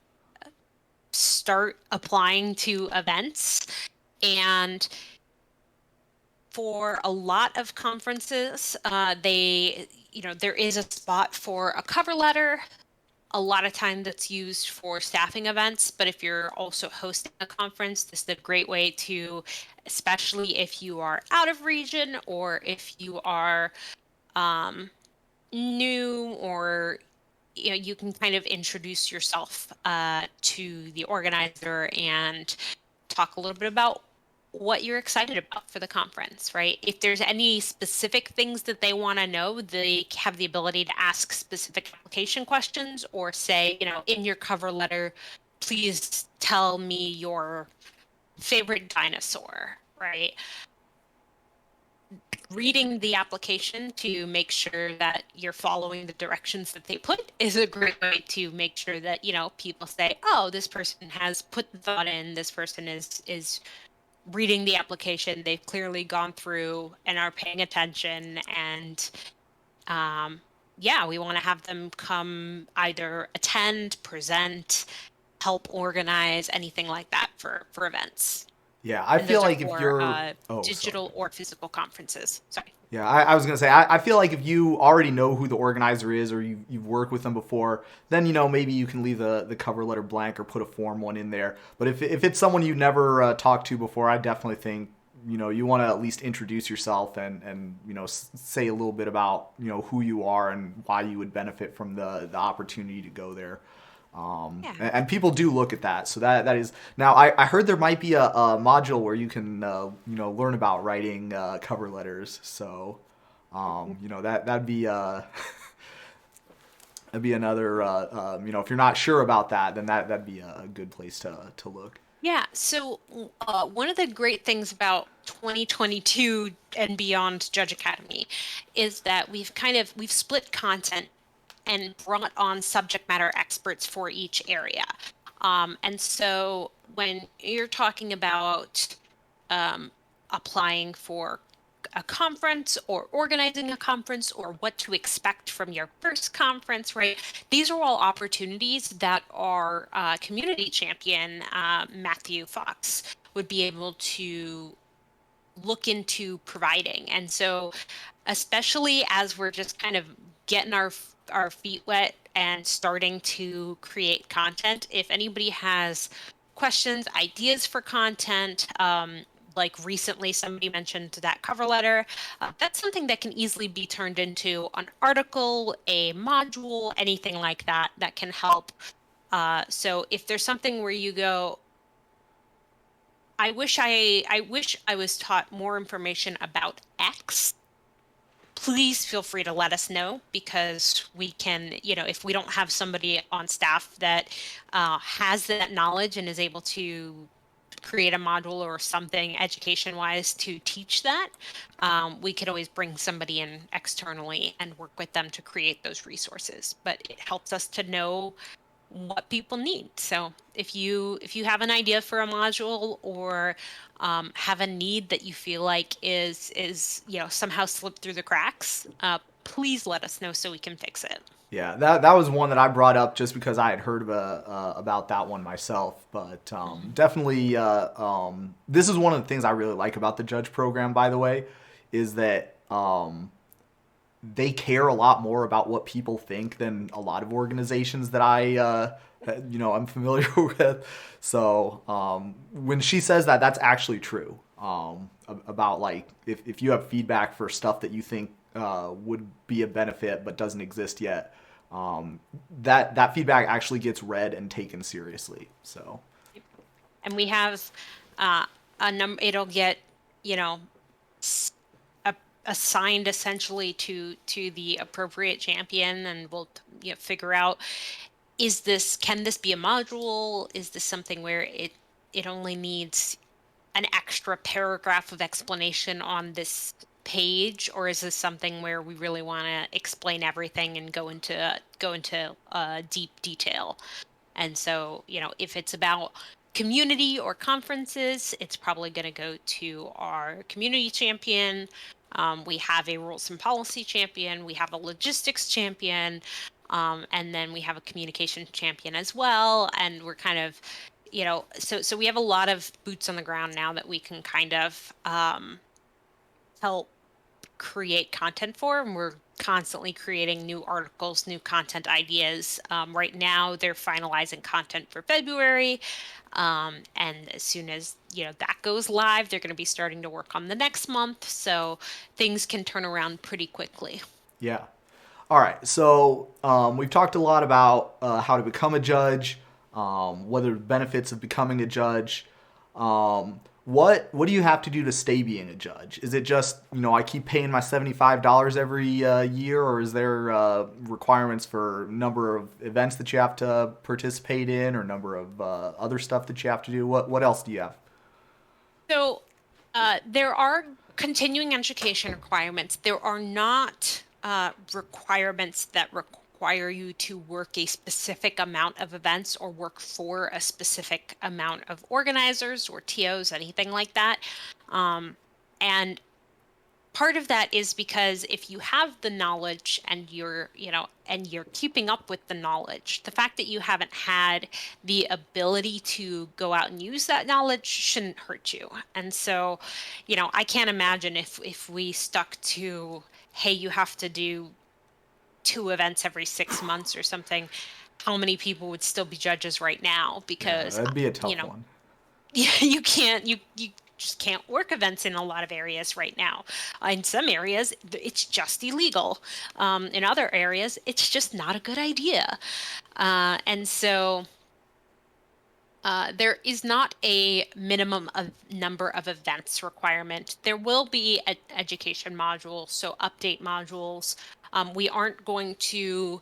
start applying to events. And for a lot of conferences, there is a spot for a cover letter. A lot of time that's used for staffing events, but if you're also hosting a conference, this is a great way to, especially if you are out of region or if you are new, or you can kind of introduce yourself to the organizer and talk a little bit about what you're excited about for the conference, right? If there's any specific things that they want to know, they have the ability to ask specific application questions, or say, in your cover letter, please tell me your favorite dinosaur, right? Reading the application to make sure that you're following the directions that they put is a great way to make sure that, people say, oh, this person has put the thought in, this person is reading the application, they've clearly gone through and are paying attention. And we want to have them come either attend, present, help organize, anything like that for events. Yeah, I And feel those are like if for you're. Oh, sorry. digital or physical conferences. Sorry. Yeah, I was gonna say I feel like if you already know who the organizer is, or you've worked with them before, then maybe you can leave the cover letter blank or put a form one in there. But if it's someone you never talked to before, I definitely think you want to at least introduce yourself and say a little bit about who you are and why you would benefit from the opportunity to go there. Yeah. And people do look at that. So that is now I heard there might be a module where you can learn about writing cover letters. So that'd be that'd be another if you're not sure about that, then that'd be a good place to look. Yeah. So one of the great things about 2022 and beyond Judge Academy is that we've split content and brought on subject matter experts for each area. And so when you're talking about applying for a conference or organizing a conference or what to expect from your first conference, right? These are all opportunities that our community champion, Matthew Fox, would be able to look into providing. And so, especially as we're just kind of getting our feet wet and starting to create content, if anybody has questions, ideas for content, like recently somebody mentioned that cover letter, that's something that can easily be turned into an article, a module, anything like that that can help. So if there's something where you go, I wish I was taught more information about X, please feel free to let us know, because we can, if we don't have somebody on staff that has that knowledge and is able to create a module or something education wise to teach that, we could always bring somebody in externally and work with them to create those resources. But it helps us to know what people need. So if you have an idea for a module, or have a need that you feel like is somehow slipped through the cracks, please let us know so we can fix it. Yeah, that was one that I brought up just because I had heard about that one myself. But definitely, this is one of the things I really like about the judge program, by the way, is that they care a lot more about what people think than a lot of organizations that I'm familiar with. So when she says that, that's actually true. About like if you have feedback for stuff that you think would be a benefit but doesn't exist yet, that feedback actually gets read and taken seriously. So And we have a number. It'll get you know assigned essentially to the appropriate champion, and we'll figure out, can this be a module? Is this something where it only needs an extra paragraph of explanation on this page, or is this something where we really want to explain everything and go into deep detail? And so, if it's about community or conferences, it's probably going to go to our community champion. We have a rules and policy champion. We have a logistics champion. And then we have a communication champion as well. And we're kind of, so we have a lot of boots on the ground now that we can kind of help create content for, and we're constantly creating new articles, new content ideas. Right now, they're finalizing content for February, and as soon as that goes live, they're going to be starting to work on the next month. So things can turn around pretty quickly. yeah. All right. So we've talked a lot about how to become a judge, what are the benefits of becoming a judge. What do you have to do to stay being a judge? Is it just I keep paying my $75 every year, or is there requirements for number of events that you have to participate in, or number of other stuff that you have to do? What else do you have? So there are continuing education requirements. There are not requirements that require you to work a specific amount of events or work for a specific amount of organizers or TOs, anything like that. And part of that is because if you have the knowledge and you're keeping up with the knowledge, the fact that you haven't had the ability to go out and use that knowledge shouldn't hurt you. And so, I can't imagine if we stuck to, hey, you have to do 2 events every 6 months or something, how many people would still be judges right now? Yeah, Because, that'd be a tough one. you just can't work events in a lot of areas right now. In some areas, it's just illegal. In other areas, it's just not a good idea. And so there is not a minimum of number of events requirement. There will be an education module, so update modules. We aren't going to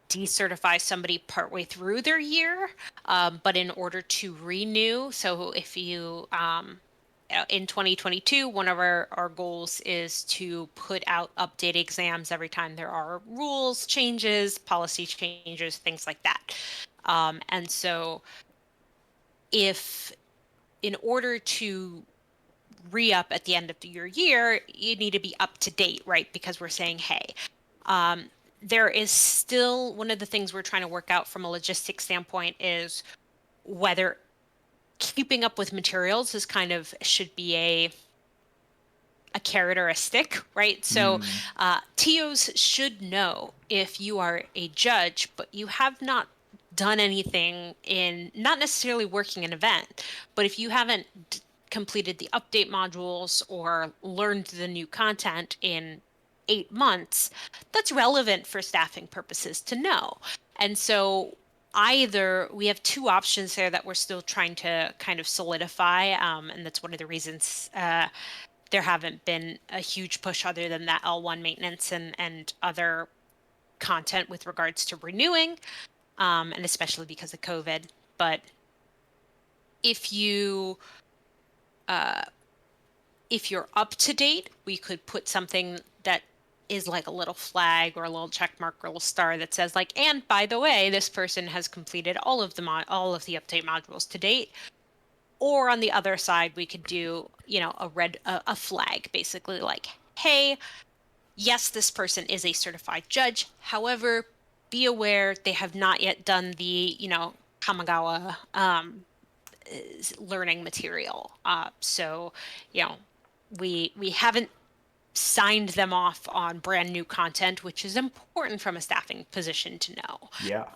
decertify somebody partway through their year, but in order to renew, so if you in 2022, one of our goals is to put out update exams every time there are rules changes, policy changes, things like that. And so if in order to re-up at the end of your year, you need to be up to date, right? Because we're saying, hey, there is still one of the things we're trying to work out from a logistics standpoint is whether keeping up with materials is kind of should be a carrot or a stick, right? So TOs should know if you are a judge, but you have not done anything in not necessarily working an event, but if you haven't completed the update modules or learned the new content in 8 months, that's relevant for staffing purposes to know. And so either we have two options there that we're still trying to kind of solidify, and that's one of the reasons there haven't been a huge push other than that L1 maintenance and other content with regards to renewing, and especially because of COVID. But if you if you're up to date, we could put something that is like a little flag or a little check mark or a little star that says like, and by the way, this person has completed all of the update modules to date. Or on the other side, we could do, a flag, basically like, hey, yes, this person is a certified judge. However, be aware they have not yet done the, Kamigawa learning material. So, you know, we haven't signed them off on brand new content, which is important from a staffing position to know. Yeah.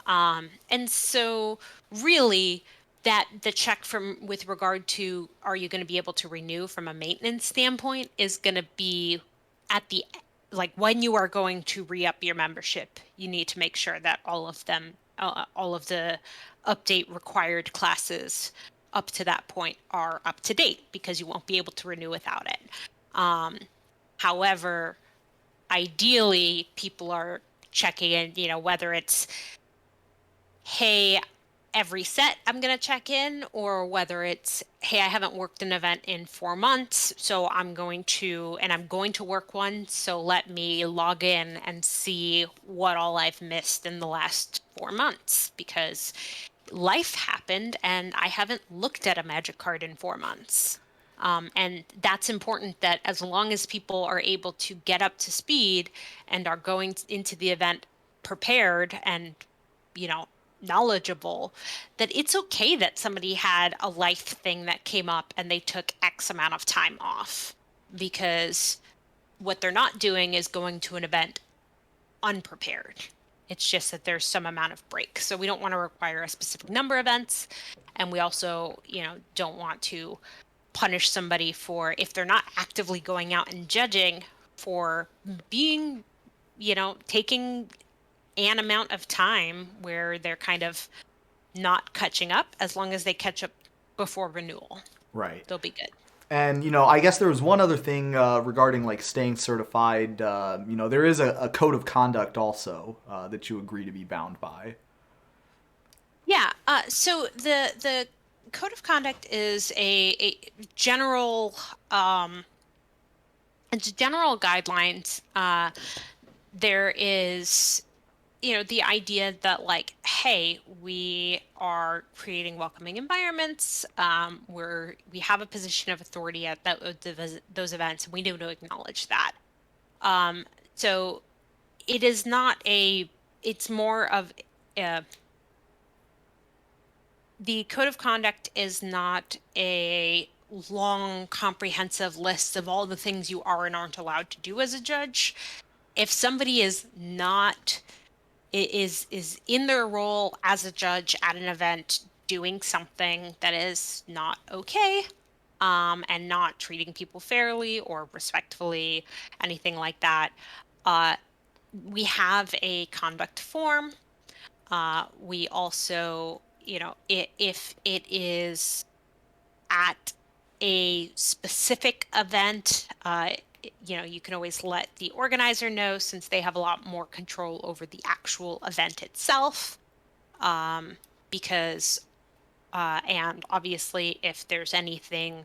And so really that the check from with regard to are you going to be able to renew from a maintenance standpoint is going to be at the like when you are going to re-up your membership, you need to make sure that all of the update required classes up to that point are up to date because you won't be able to renew without it. However, ideally, people are checking in, whether it's, hey, every set I'm going to check in, or whether it's, hey, I haven't worked an event in 4 months, so I'm going to work one. So let me log in and see what all I've missed in the last 4 months because life happened and I haven't looked at a magic card in 4 months. And that's important that as long as people are able to get up to speed and are going into the event prepared and, you know, knowledgeable, that it's okay that somebody had a life thing that came up and they took X amount of time off because what they're not doing is going to an event unprepared. It's just that there's some amount of break. So we don't want to require a specific number of events. And we also, don't want to punish somebody for if they're not actively going out and judging for being, taking an amount of time where they're kind of not catching up. As long as they catch up before renewal, Right. they'll be good. And I guess there was one other thing regarding like staying certified. There is a code of conduct also that you agree to be bound by. Yeah. So the code of conduct is a general it's general guidelines. There is the idea that like, hey, we are creating welcoming environments. We have a position of authority at those events, and we need to acknowledge that. So it is not it's more of a, the code of conduct is not a long, comprehensive list of all the things you are and aren't allowed to do as a judge. If somebody is not is in their role as a judge at an event doing something that is not okay, and not treating people fairly or respectfully, anything like that, we have a conduct form. We also, if it is at a specific event, you can always let the organizer know since they have a lot more control over the actual event itself. Because, and obviously, if there's anything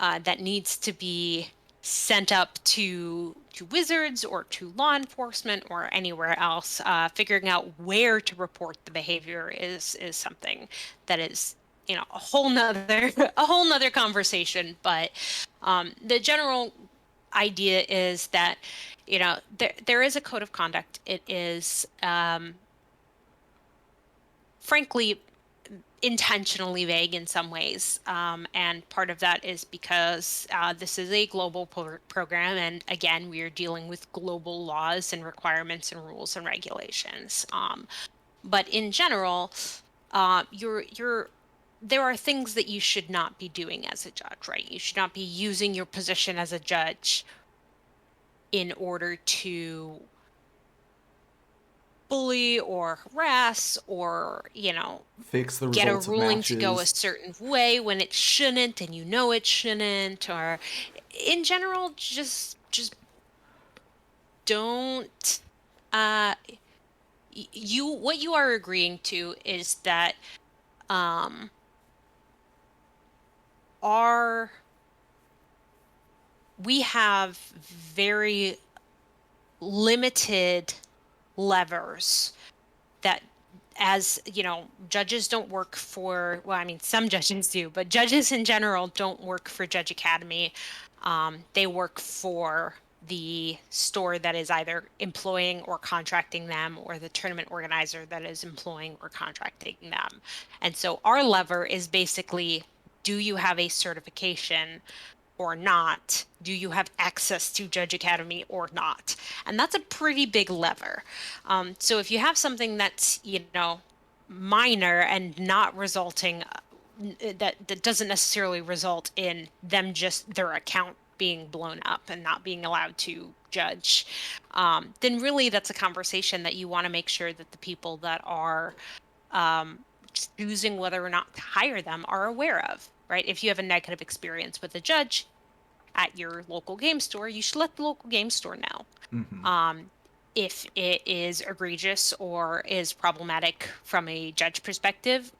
that needs to be sent up to wizards or to law enforcement or anywhere else, figuring out where to report the behavior is something that is a whole nother a whole nother conversation. But the general idea is that there is a code of conduct. It is frankly intentionally vague in some ways. And part of that is because this is a global program. And again, we are dealing with global laws and requirements and rules and regulations. But in general, there are things that you should not be doing as a judge, right? You should not be using your position as a judge in order to bully or harass or, Fix the get a results of ruling to go a matches. certain way when it shouldn't and it shouldn't, or in general just don't what you are agreeing to is that are we have very limited levers that, as you know, judges don't work for, well, I mean, some judges do, but judges in general don't work for Judge Academy. They work for the store that is either employing or contracting them, or the tournament organizer that is employing or contracting them. And so our lever is basically, do you have a certification or not? Do you have access to Judge Academy or not? And that's a pretty big lever. So if you have something that's, minor and not resulting, that doesn't necessarily result in them just their account being blown up and not being allowed to judge, then really that's a conversation that you want to make sure that the people that are choosing whether or not to hire them are aware of, right? If you have a negative experience with a judge at your local game store, you should let the local game store know. If it is egregious or is problematic from a judge perspective,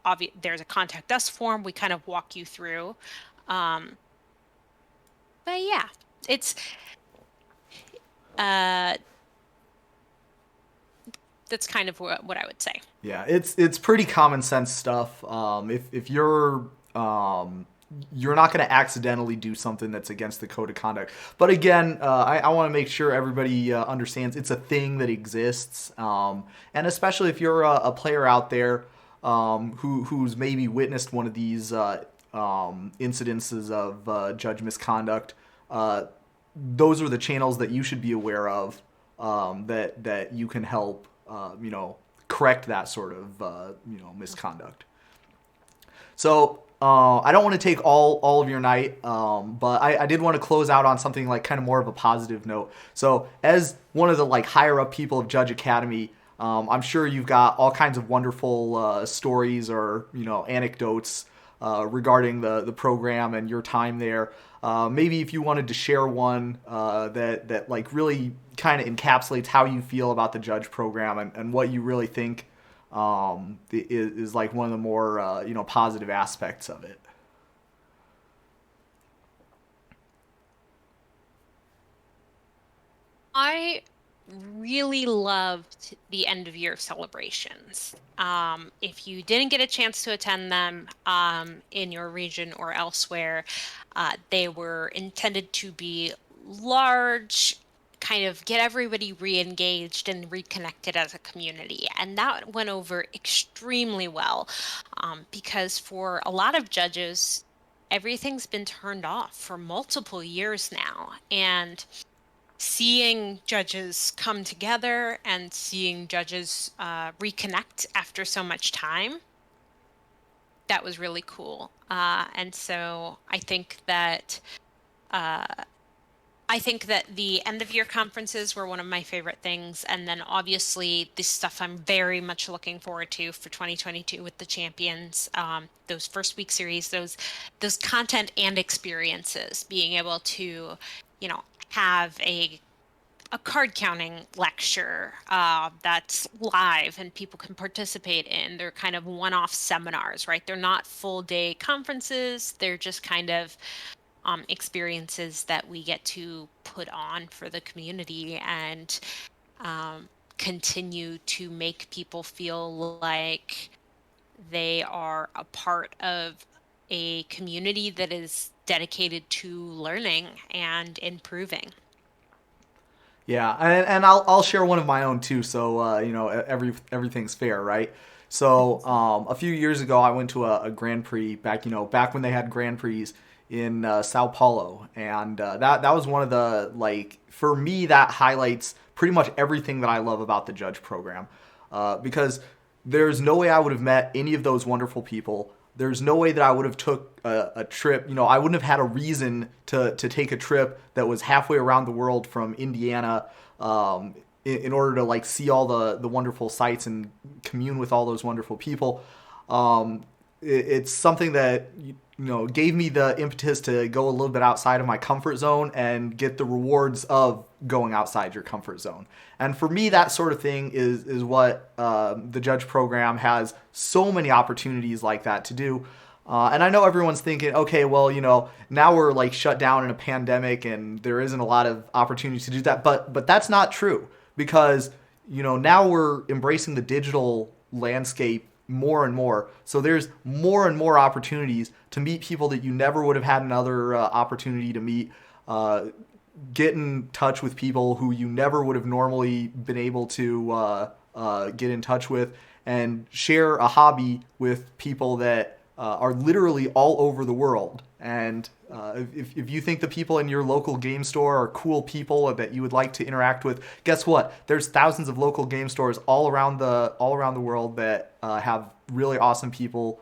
there's a contact us form. We kind of walk you through. But yeah, it's that's kind of what I would say. Yeah, it's pretty common sense stuff. If you're not going to accidentally do something that's against the code of conduct. But again, I want to make sure everybody understands it's a thing that exists. And especially if you're a player out there who's maybe witnessed one of these incidences of judge misconduct, those are the channels that you should be aware of, that you can help, correct that sort of, misconduct. So I don't want to take all of your night, but I did want to close out on something like kind of more of a positive note. So as one of the like higher up people of Judge Academy, I'm sure you've got all kinds of wonderful stories or anecdotes regarding the program and your time there. Maybe if you wanted to share one that like really kind of encapsulates how you feel about the judge program and what you really think is like one of the more positive aspects of it. I really loved the end of year celebrations. If you didn't get a chance to attend them in your region or elsewhere, they were intended to be large, kind of get everybody re-engaged and reconnected as a community. And that went over extremely well, because for a lot of judges, everything's been turned off for multiple years now. And seeing judges come together and seeing judges reconnect after so much time, that was really cool. And so I think that the end of year conferences were one of my favorite things. And then obviously the stuff I'm very much looking forward to for 2022 with the champions, those first week series, those content and experiences, being able to, have a card counting lecture that's live and people can participate in. They're kind of one-off seminars, right? They're not full day conferences. They're just kind of experiences that we get to put on for the community and continue to make people feel like they are a part of a community that is dedicated to learning and improving. Yeah, and I'll share one of my own too. So everything's fair, right? So a few years ago, I went to a Grand Prix back when they had Grand Prix in Sao Paulo, and that was one of the, like, for me, that highlights pretty much everything that I love about the judge program, because there's no way I would have met any of those wonderful people. There's no way that I would have took a trip. I wouldn't have had a reason to take a trip that was halfway around the world from Indiana, in order to like see all the wonderful sights and commune with all those wonderful people. It's something that gave me the impetus to go a little bit outside of my comfort zone and get the rewards of going outside your comfort zone. And for me, that sort of thing is what the judge program has so many opportunities like that to do. And I know everyone's thinking, okay, well, now we're like shut down in a pandemic, and there isn't a lot of opportunities to do that. But that's not true because now we're embracing the digital landscape more and more. So there's more and more opportunities to meet people that you never would have had another opportunity to meet. Uh, get in touch with people who you never would have normally been able to get in touch with, and share a hobby with people that are literally all over the world. And if you think the people in your local game store are cool people that you would like to interact with, guess what? There's thousands of local game stores all around the world that have really awesome people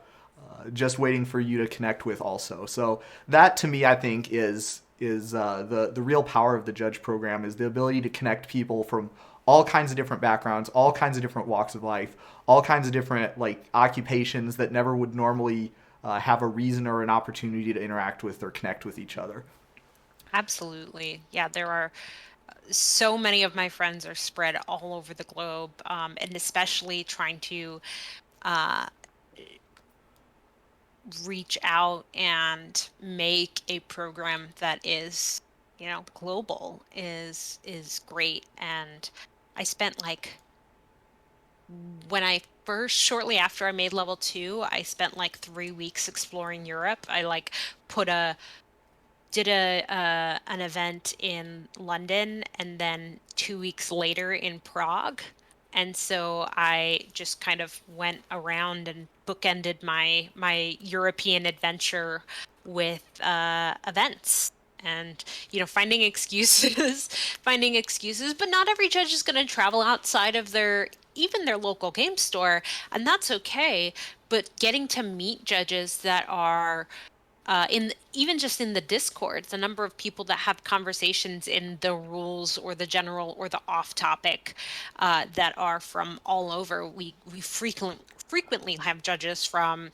just waiting for you to connect with also. So that to me, I think is the real power of the judge program, is the ability to connect people from all kinds of different backgrounds, all kinds of different walks of life, all kinds of different like occupations that never would normally have a reason or an opportunity to interact with or connect with each other. Absolutely. Yeah, there are so many of my friends are spread all over the globe, and especially trying to uh, reach out and make a program that is, global is great. And I spent like when I first shortly after I made level 2, I spent like 3 weeks exploring Europe. I like put a did a an event in London and then 2 weeks later in Prague. And so I just kind of went around and bookended my European adventure with events and finding excuses, finding excuses. But not every judge is going to travel outside of their local game store, and that's okay. But getting to meet judges that are even just in the Discord, the number of people that have conversations in the rules or the general or the off topic that are from all over. We frequently have judges from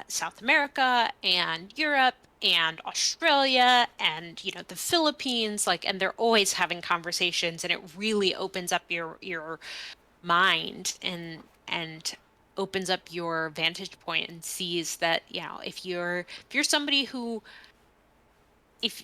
South America and Europe and Australia and the Philippines, like, and they're always having conversations, and it really opens up your mind and opens up your vantage point and sees that if you're somebody who if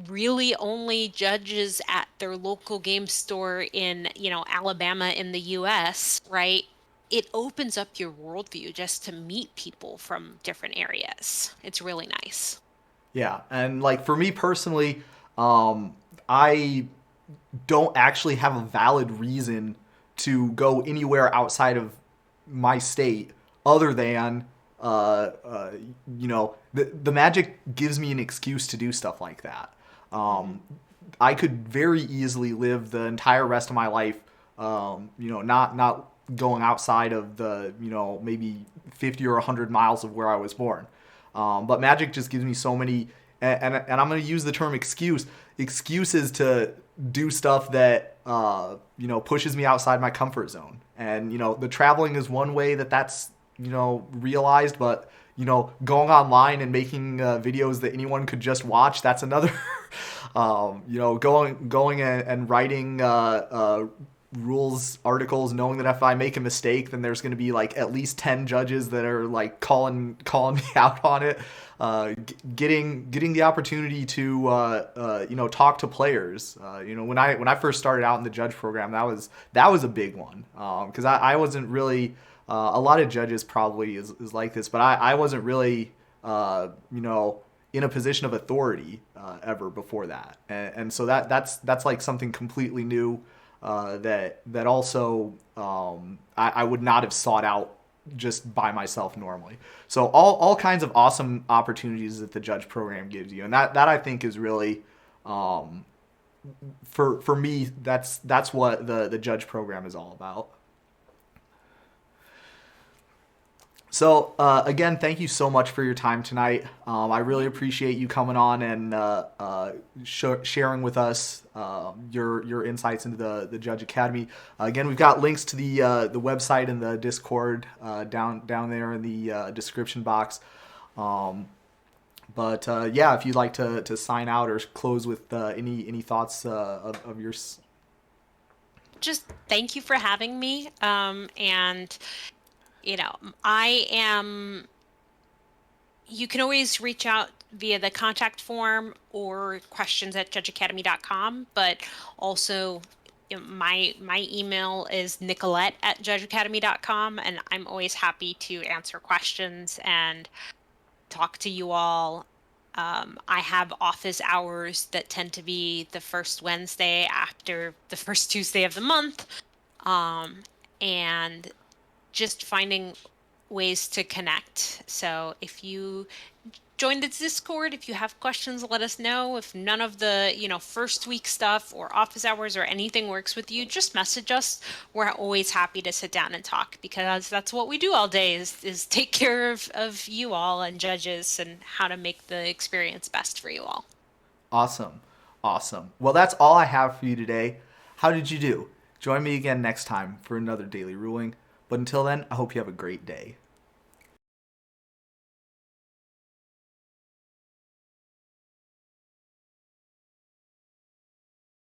really only judges at their local game store in Alabama in the US, right? It opens up your worldview just to meet people from different areas. It's really nice. Yeah, and like for me personally, I don't actually have a valid reason to go anywhere outside of my state other than the magic gives me an excuse to do stuff like that. Hmm. I could very easily live the entire rest of my life, not going outside of the maybe 50 or 100 miles of where I was born. But magic just gives me so many, and I'm going to use the term excuses to do stuff that pushes me outside my comfort zone. And the traveling is one way that's realized, but going online and making videos that anyone could just watch, that's another. Going and writing rules articles, knowing that if I make a mistake, then there's going to be like at least 10 judges that are like calling me out on it. Getting the opportunity to talk to players. When I first started out in the judge program, that was a big one, because I wasn't really. A lot of judges probably is like this, but I wasn't really in a position of authority ever before that, and so that's like something completely new, that also I would not have sought out just by myself normally. So all kinds of awesome opportunities that the judge program gives you, and that I think is really, for me, that's what the judge program is all about. So again, thank you so much for your time tonight. I really appreciate you coming on and sharing with us your insights into the Judge Academy. Again, we've got links to the website and the Discord down there in the description box. But yeah, if you'd like to sign out or close with any thoughts of yours. Just thank you for having me. And I am you can always reach out via the contact form or questions at judgeacademy.com, but also my email is Nicolette at judgeacademy.com, and I'm always happy to answer questions and talk to you all. I have office hours that tend to be the first Wednesday after the first Tuesday of the month. And just finding ways to connect. So if you join the Discord, if you have questions, let us know. If none of the, first week stuff or office hours or anything works with you, just message us. We're always happy to sit down and talk, because that's what we do all day is take care of you all and judges and how to make the experience best for you all. Awesome. Awesome. Well, that's all I have for you today. How did you do? Join me again next time for another daily ruling. But until then, I hope you have a great day.